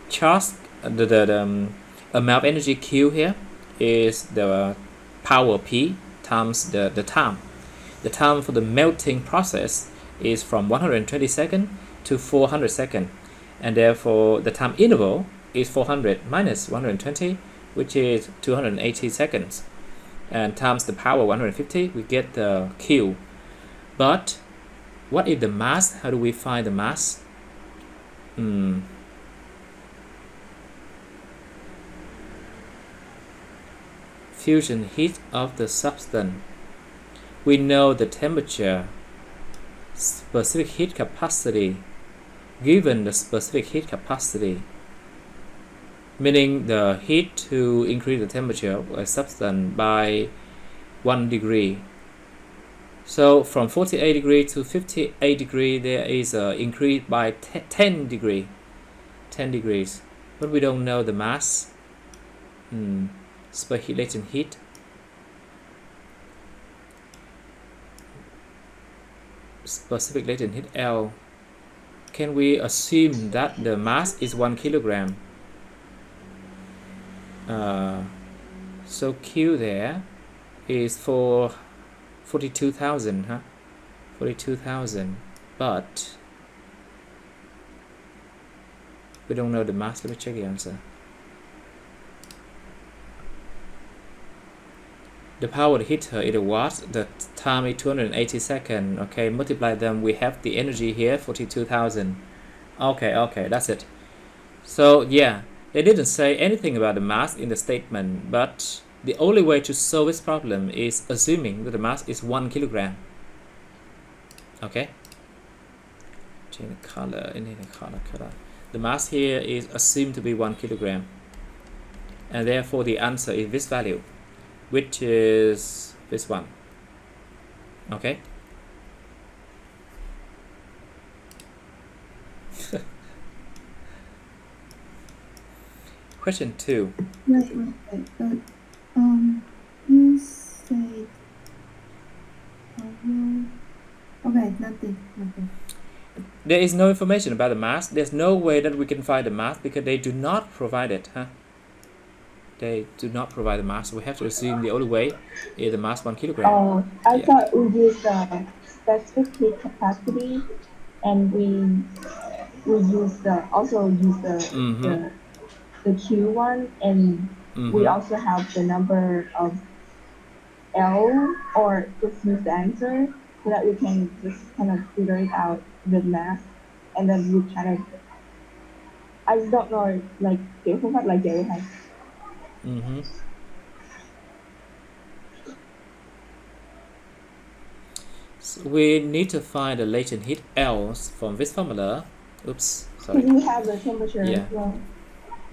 charge, the amount of energy Q here is the power P times the time. The time for the melting process is from 120 seconds to 400 seconds, and therefore the time interval is 400 minus 120, which is 280 seconds, and times the power 150, we get the Q. But what is the mass? How do we find the mass? Fusion heat of the substance. We know the temperature, specific heat capacity, given the specific heat capacity, meaning the heat to increase the temperature of a substance by 1 degree. So from 48 degrees to 58 degrees, there is an increase by 10 degrees. But we don't know the mass. Specific latent heat. Specific latent heat L. Can we assume that the mass is 1 kilogram? So Q there is for 42,000, 42,000, but we don't know the mass. Let me check the answer. The power of the heater is a watt, the time is 280 seconds. Okay, multiply them, we have the energy here, 42,000. Okay, that's it. So yeah, they didn't say anything about the mass in the statement, but the only way to solve this problem is assuming that the mass is 1 kilogram. Okay. Change the color. The mass here is assumed to be 1 kilogram, and therefore the answer is this value, which is this one. Okay. Question 2. Wait. You said, okay, nothing. There is no information about the mass. There's no way that we can find the mass because they do not provide it, huh? They do not provide the mass. We have to assume the only way is the mass 1 kilogram. Oh, I Yeah. thought we used the specific heat capacity, and we use also use the Q one, and we also have the number of L, or just use the answer so that we can just kind of figure it out the math, and then we kind of, I just don't know, like cái phương pháp là dễ hay. So we need to find the latent heat L from this formula. Oops, sorry. Can we have the temperature Yeah. as well?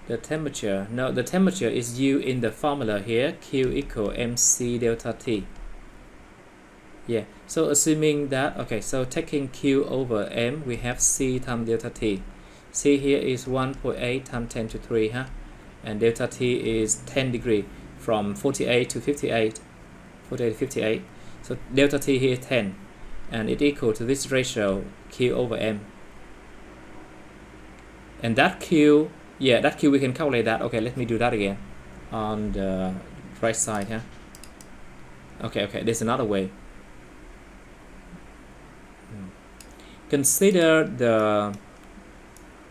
The temperature. No, the temperature is U in the formula here. Q equal mc delta T. Yeah. So assuming that, okay, so taking Q over M, we have C times delta T. C here is 1.8 times 10 to 3, huh? And delta T is 10 degree from 48 to 58. 48 to 58. So delta T here is 10. And it equal to this ratio, Q over M. And that Q, yeah, that Q we can calculate that. Okay, let me do that again on the right side here. Okay, there's another way. Consider the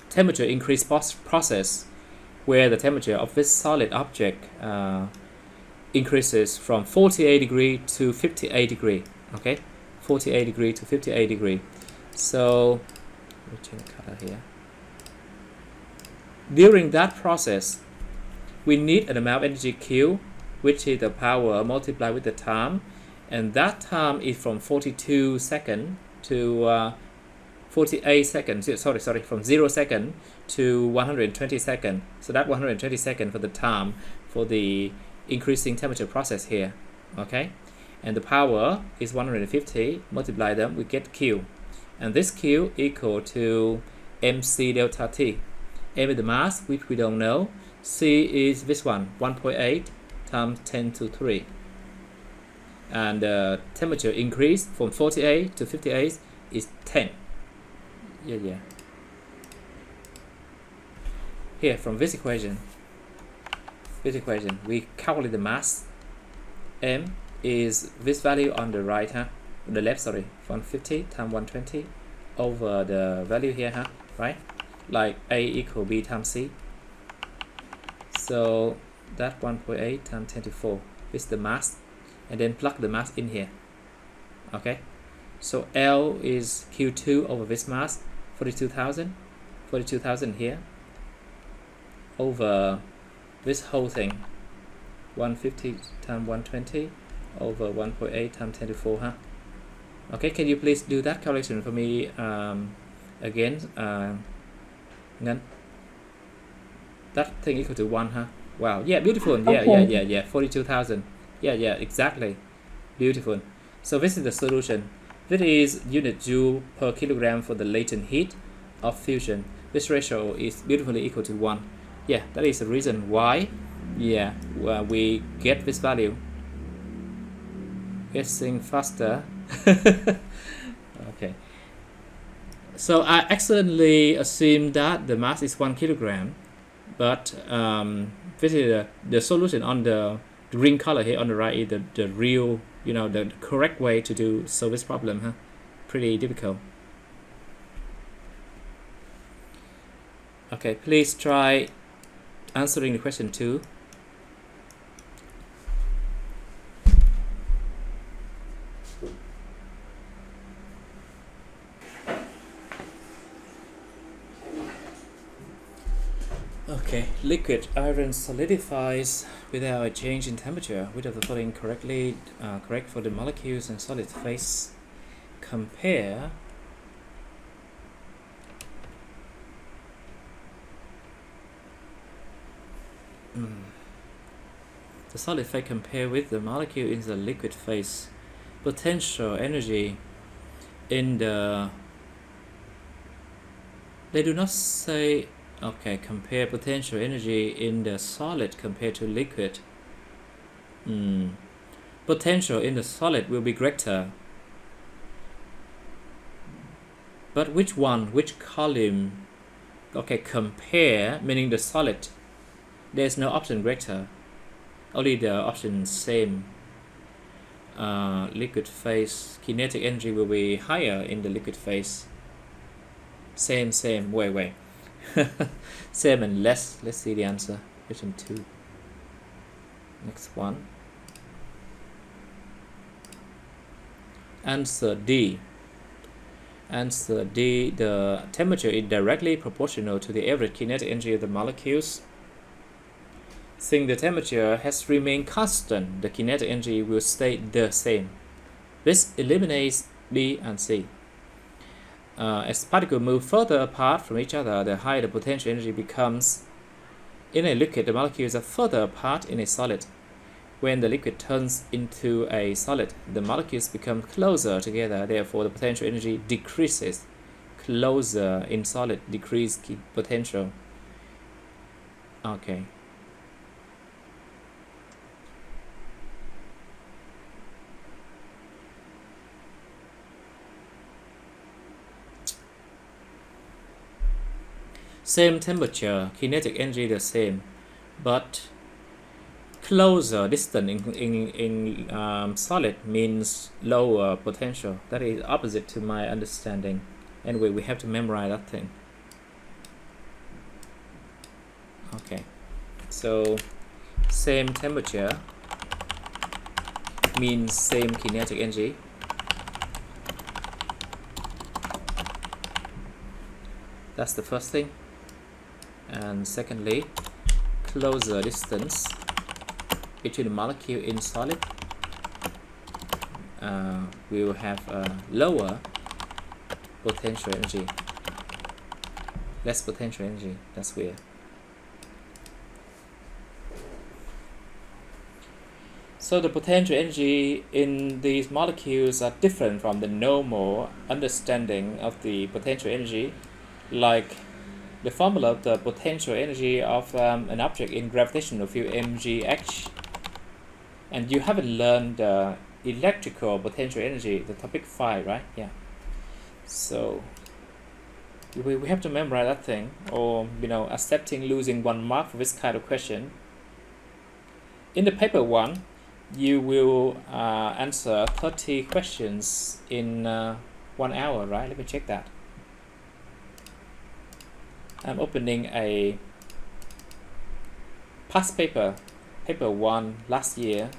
temperature increase process where the temperature of this solid object increases from 48 degree to 58 degree. Okay, 48 degree to 58 degree. So let me change the color here. During that process, we need an amount of energy Q, which is the power multiplied with the time, and that time is from 42 seconds to 48 seconds. Sorry, from 0 second to 120 seconds. So that 120 seconds for the time for the increasing temperature process here. Okay, and the power is 150. Multiply them, we get Q, and this Q equal to mc delta T. M is the mass, which we don't know. C is this one, 1.8 times 10 to 3. And the temperature increase from 48 to 58 is 10. Yeah. Here, from this equation, we calculate the mass. M is this value on the right, huh? On the left, sorry, 150 times 120 over the value here, huh? Right? Like A equal B times C. So that 1.8 times 10 to 4 is the mass, and then plug the mass in here. Okay, so L is Q2 over this mass, 42,000 here, over this whole thing, 150 times 120 over 1.8 times 10 to 4, huh? Okay, can you please do that calculation for me again? Ngan? That thing equal to 1, huh? Wow, yeah, beautiful. Yeah, 42,000. Yeah, exactly. Beautiful. So this is the solution. This is unit joule per kilogram for the latent heat of fusion. This ratio is beautifully equal to 1. Yeah, that is the reason why, yeah, we get this value. Guessing faster. Okay. So I accidentally assumed that the mass is 1 kilogram, but this is the solution on the green color here on the right is the real, the correct way to solve this problem, huh? Pretty difficult. Okay, please try answering the question 2. Okay, liquid iron solidifies without a change in temperature. Which of the following correct for the molecules and solid phase? Compare the solid phase compare with the molecule in the liquid phase. Potential energy in the, they do not say. Okay, compare potential energy in the solid compared to liquid. Potential in the solid will be greater. But which one, which column? Okay, compare, meaning the solid. There's no option greater, only the option same. Liquid phase, kinetic energy will be higher in the liquid phase. Same, wait. Same and less. Let's see the answer. Question 2. Next one. Answer D. Answer D. The temperature is directly proportional to the average kinetic energy of the molecules. Since the temperature has remained constant, the kinetic energy will stay the same. This eliminates B and C. As particles move further apart from each other, the higher the potential energy becomes. In a liquid, the molecules are further apart in a solid. When the liquid turns into a solid, the molecules become closer together, therefore the potential energy decreases. Closer in solid, decreased potential. Okay. Same temperature, kinetic energy the same, but closer distance in solid means lower potential. That is opposite to my understanding. Anyway, we have to memorize that thing. Okay, so same temperature means same kinetic energy. That's the first thing. And secondly, closer distance between the molecule in solid we will have a lower potential energy, less potential energy. That's weird. So the potential energy in these molecules are different from the normal understanding of the potential energy, like the formula of the potential energy of an object in gravitational field mgh. And you haven't learned the electrical potential energy, the topic 5, right? Yeah. So we have to memorize that thing, or accepting losing 1 mark for this kind of question. In the paper 1, you will answer 30 questions in 1 hour, right? Let me check that. I'm opening a past paper 1 last year,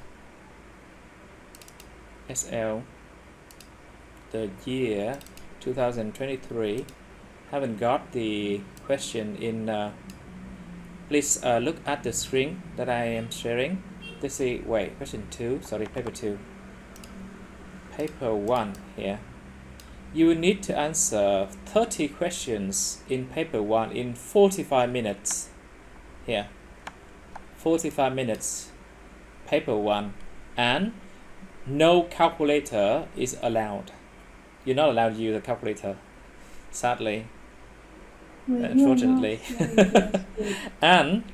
SL, the year 2023. Haven't got the question in. Please look at the screen that I am sharing. Let's see. Wait, question 2. Sorry, paper 2. Paper 1 here. You will need to answer 30 questions in paper 1 in 45 minutes. Here, 45 minutes, paper 1, and no calculator is allowed. You're not allowed to use a calculator, sadly, unfortunately. And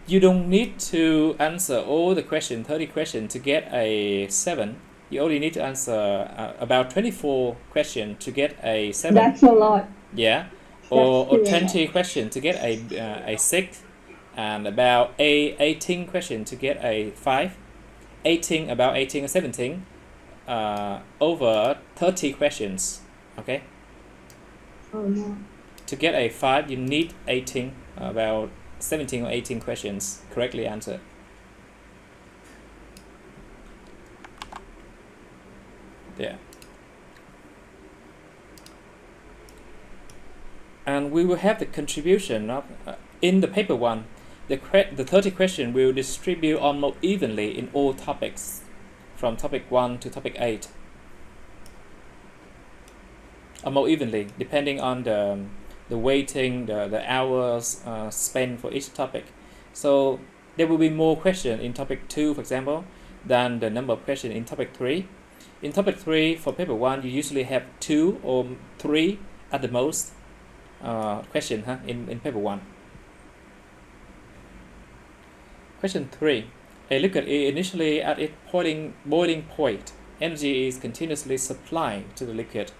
you don't need to answer all the questions, 30 questions, to get a 7. You only need to answer about 24 questions to get a 7. That's a lot. Yeah, or 20 questions to get a 6, and about 18 questions to get a 5. 18 or 17. Over 30 questions. Okay. Oh no. To get a 5, you need 18, about 17 or 18 questions correctly answered. Yeah. And we will have the contribution of in the paper 1. The 30 question will distribute almost evenly in all topics, from topic 1 to topic 8. Almost evenly, depending on the weighting, the hours spent for each topic. So there will be more questions in topic 2, for example, than the number of questions in topic 3. In topic 3, for paper 1, you usually have 2 or 3 at the most question in paper 1. Question 3. A liquid is initially at its boiling point. Energy is continuously supplied to the liquid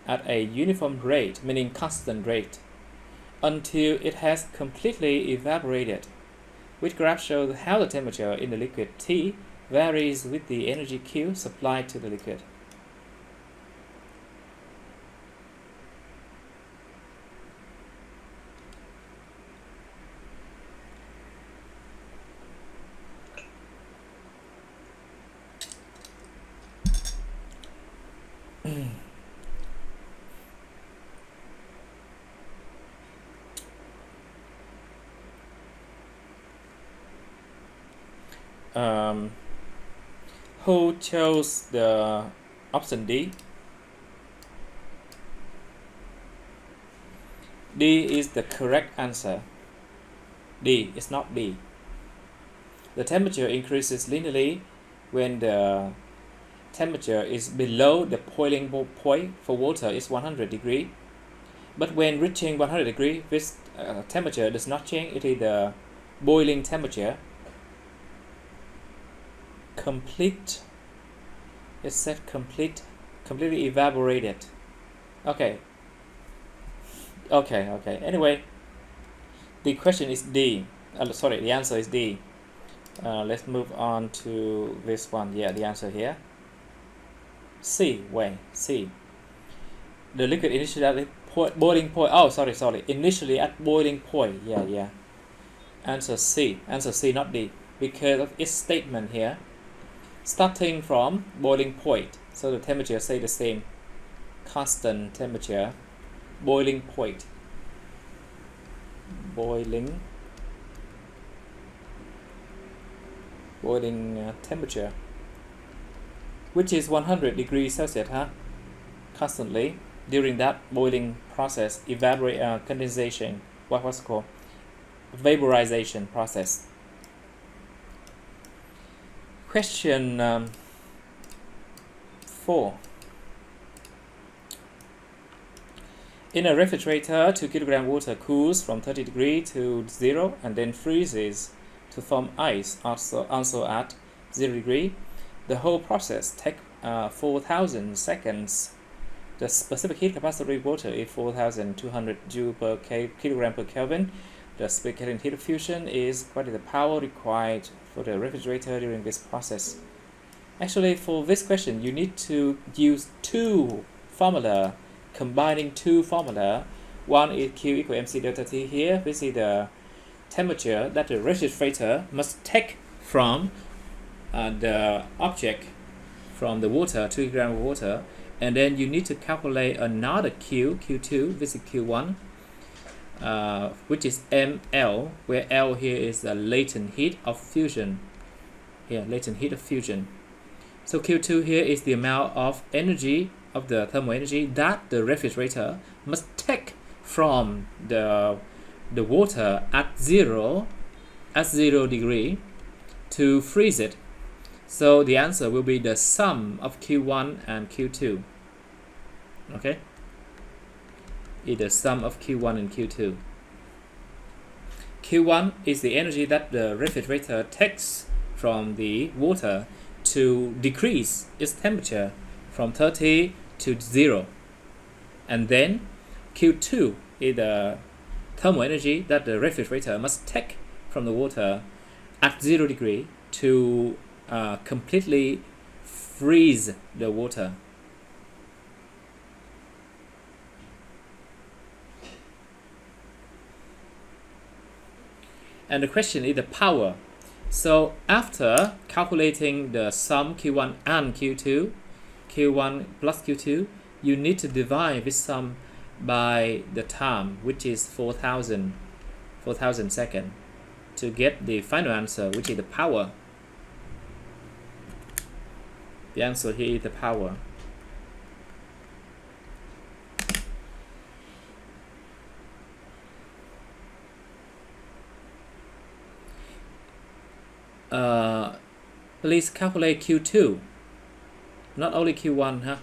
at a uniform rate, meaning constant rate, until it has completely evaporated, which graph shows how the temperature in the liquid T varies with the energy Q supplied to the liquid. Who chose the option D? D is the correct answer. D is not B. The temperature increases linearly when the temperature is below the boiling point for water is 100 degree. But when reaching 100 degree, this temperature does not change. It is the boiling temperature. Complete. It said completely evaporated. Okay. Anyway, the question is D. Sorry, the answer is D. Let's move on to this one. Yeah, the answer here. C. C. The liquid initially at boiling point. Oh, sorry. Initially at boiling point. Yeah. Answer C. Answer C, not D, because of its statement here. Starting from boiling point, so the temperature stay the same, constant temperature, boiling point, boiling temperature, which is 100 degrees Celsius, constantly during that boiling process, condensation, what's called vaporization process. Question 4. In a refrigerator, 2 kg water cools from 30 degrees to 0 and then freezes to form ice, also at 0 degree. The whole process takes 4,000 seconds. The specific heat capacity of water is 4,200 joule per kilogram per Kelvin. The specific heat of fusion is what is the power required for the refrigerator during this process. Actually, for this question, you need to use two formula, combining two formula. One is Q equal mc delta T here. This is the temperature that the refrigerator must take from the object, from the water, 2 grams of water, and then you need to calculate another Q2, this is Q1, which is mL, where L here is the latent heat of fusion. Here, latent heat of fusion. So Q2 here is the amount of energy, of the thermal energy that the refrigerator must take from the water at 0 degree to freeze it. So the answer will be the sum of Q1 and Q2. Okay? Is the sum of Q1 and Q2. Q1 is the energy that the refrigerator takes from the water to decrease its temperature from 30 to 0. And then Q2 is the thermal energy that the refrigerator must take from the water at 0 degree to completely freeze the water. And the question is the power. So after calculating the sum Q1 and Q2, Q1 plus Q2, you need to divide this sum by the time, which is 4,000 seconds, to get the final answer, which is the power. The answer here is the power. Please calculate Q2, not only Q1,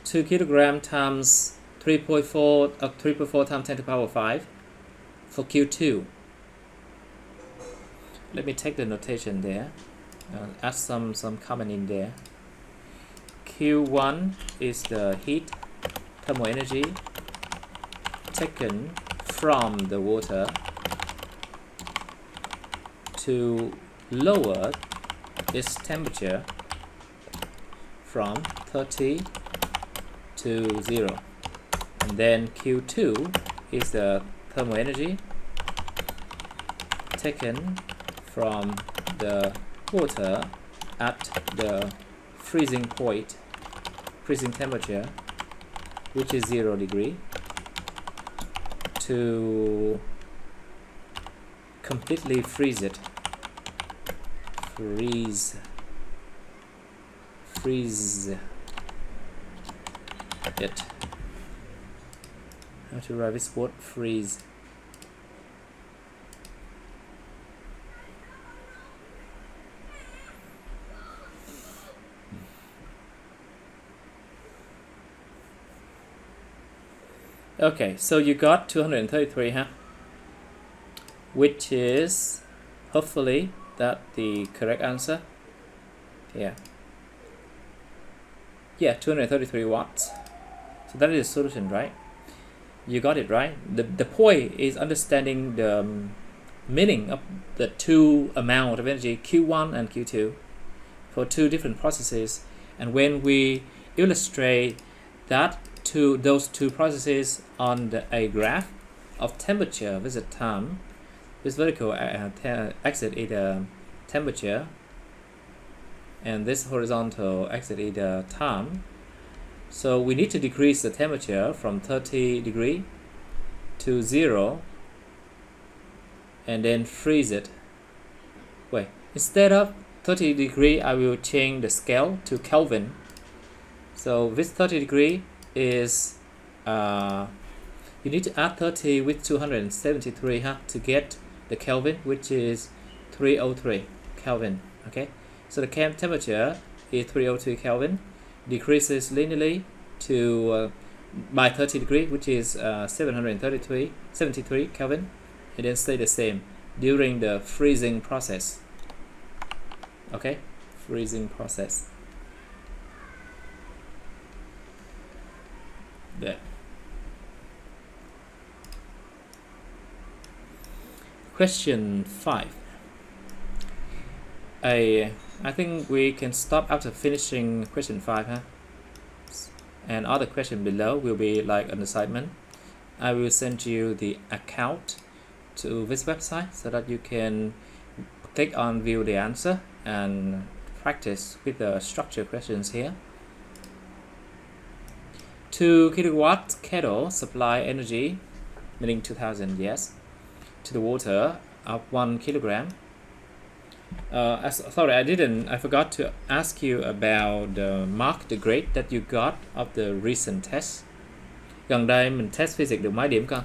2 kilogram times 3.4 times 10 to the power 5 for Q2. Let me take the notation there, add some comment in there. Q1 is the heat, thermal energy taken from the water to lower its temperature from 30 to 0. And then Q2 is the thermal energy taken from the water at the freezing point, freezing temperature, which is 0 degree, to completely freeze it. Freeze it. How to write this word? Freeze. Okay, so you got 233, huh? Which is hopefully that the correct answer. Yeah. Yeah, 233 watts. So that is the solution, right? You got it right. The point is understanding the meaning of the two amount of energy, Q1 and Q2, for two different processes. And when we illustrate that those two processes on a graph of temperature visit time, this vertical axis is the temperature, and this horizontal axis is the time. So we need to decrease the temperature from 30 degree to 0 and then freeze it. Wait, instead of 30 degree, I will change the scale to Kelvin. So this 30 degree is you need to add 30 with 273, huh, to get the Kelvin, which is 303 Kelvin. Okay, so the temperature is 303 Kelvin, decreases linearly to by 30 degree, which is 73 Kelvin, and then stay the same during the freezing process. Okay, freezing process. There. Question 5. I think we can stop after finishing question 5, huh? And other question below will be like an assignment. I will send you the account to this website so that you can click on view the answer and practice with the structured questions here. 2 kilowatt kettle supply energy, meaning 2000, yes, to the water of 1 kilogram. Sorry, I forgot to ask you about the mark, the grade that you got of the recent test. Gần đây mình test physics được mấy điểm con?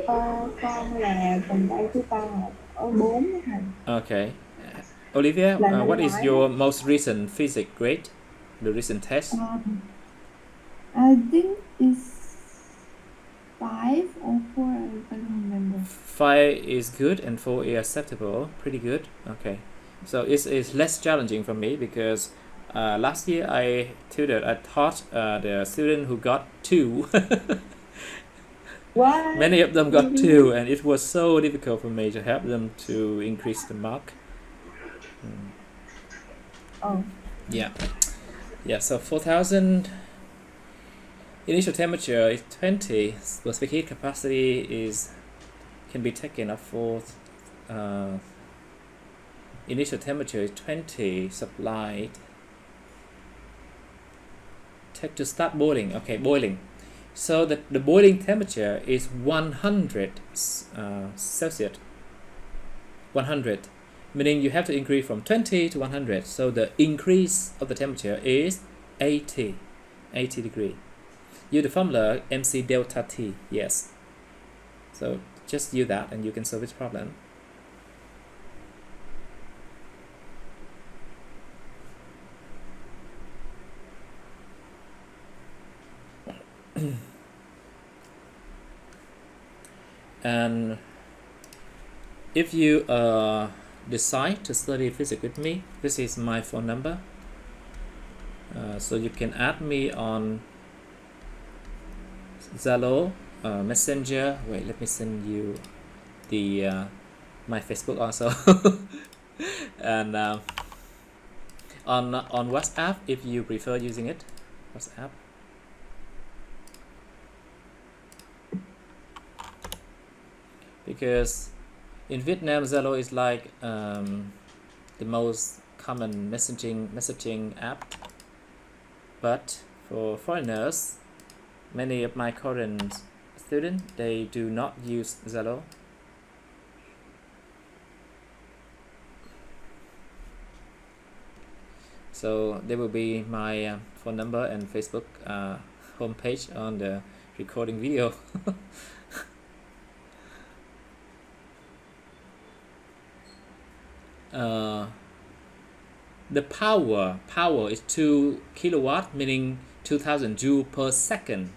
Con là gần đây của con ở 4 thầy. Okay. Olivia, what is your most recent physics grade? The recent test? I think it's 5 or 4. I don't remember. 5 is good and 4 is acceptable. Pretty good. Okay. So it's less challenging for me because last year I taught the student who got 2. What? Many of them got 2, and it was so difficult for me to help them to increase the mark. Oh. Yeah. Yeah, so 4000 initial temperature is 20, specific heat capacity can be taken up for initial temperature is 20 supplied. Take to start boiling. Okay, boiling. So the boiling temperature is 100 Celsius. 100, meaning you have to increase from 20 to 100. So the increase of the temperature is 80 degree. Use the formula MC delta T. Yes. So just use that and you can solve this problem. And if you decide to study physics with me, this is my phone number. So you can add me on Zalo, Messenger. Wait, let me send you the my Facebook also. And on WhatsApp if you prefer using it. WhatsApp. Because in Vietnam, Zalo is like the most common messaging app. But for foreigners, many of my current students, they do not use Zalo. So there will be my phone number and Facebook homepage on the recording video. The power is 2 kilowatt, meaning 2000 joule per second.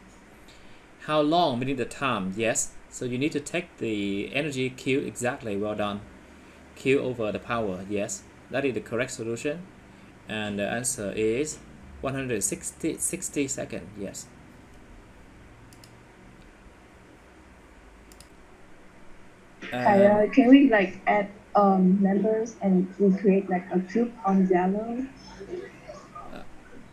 How long, meaning the time? Yes, so you need to take the energy Q exactly. Well done. Q over the power. Yes, that is the correct solution, and the answer is 160 seconds. Yes. Can we like add members and we create like a group on Zalo?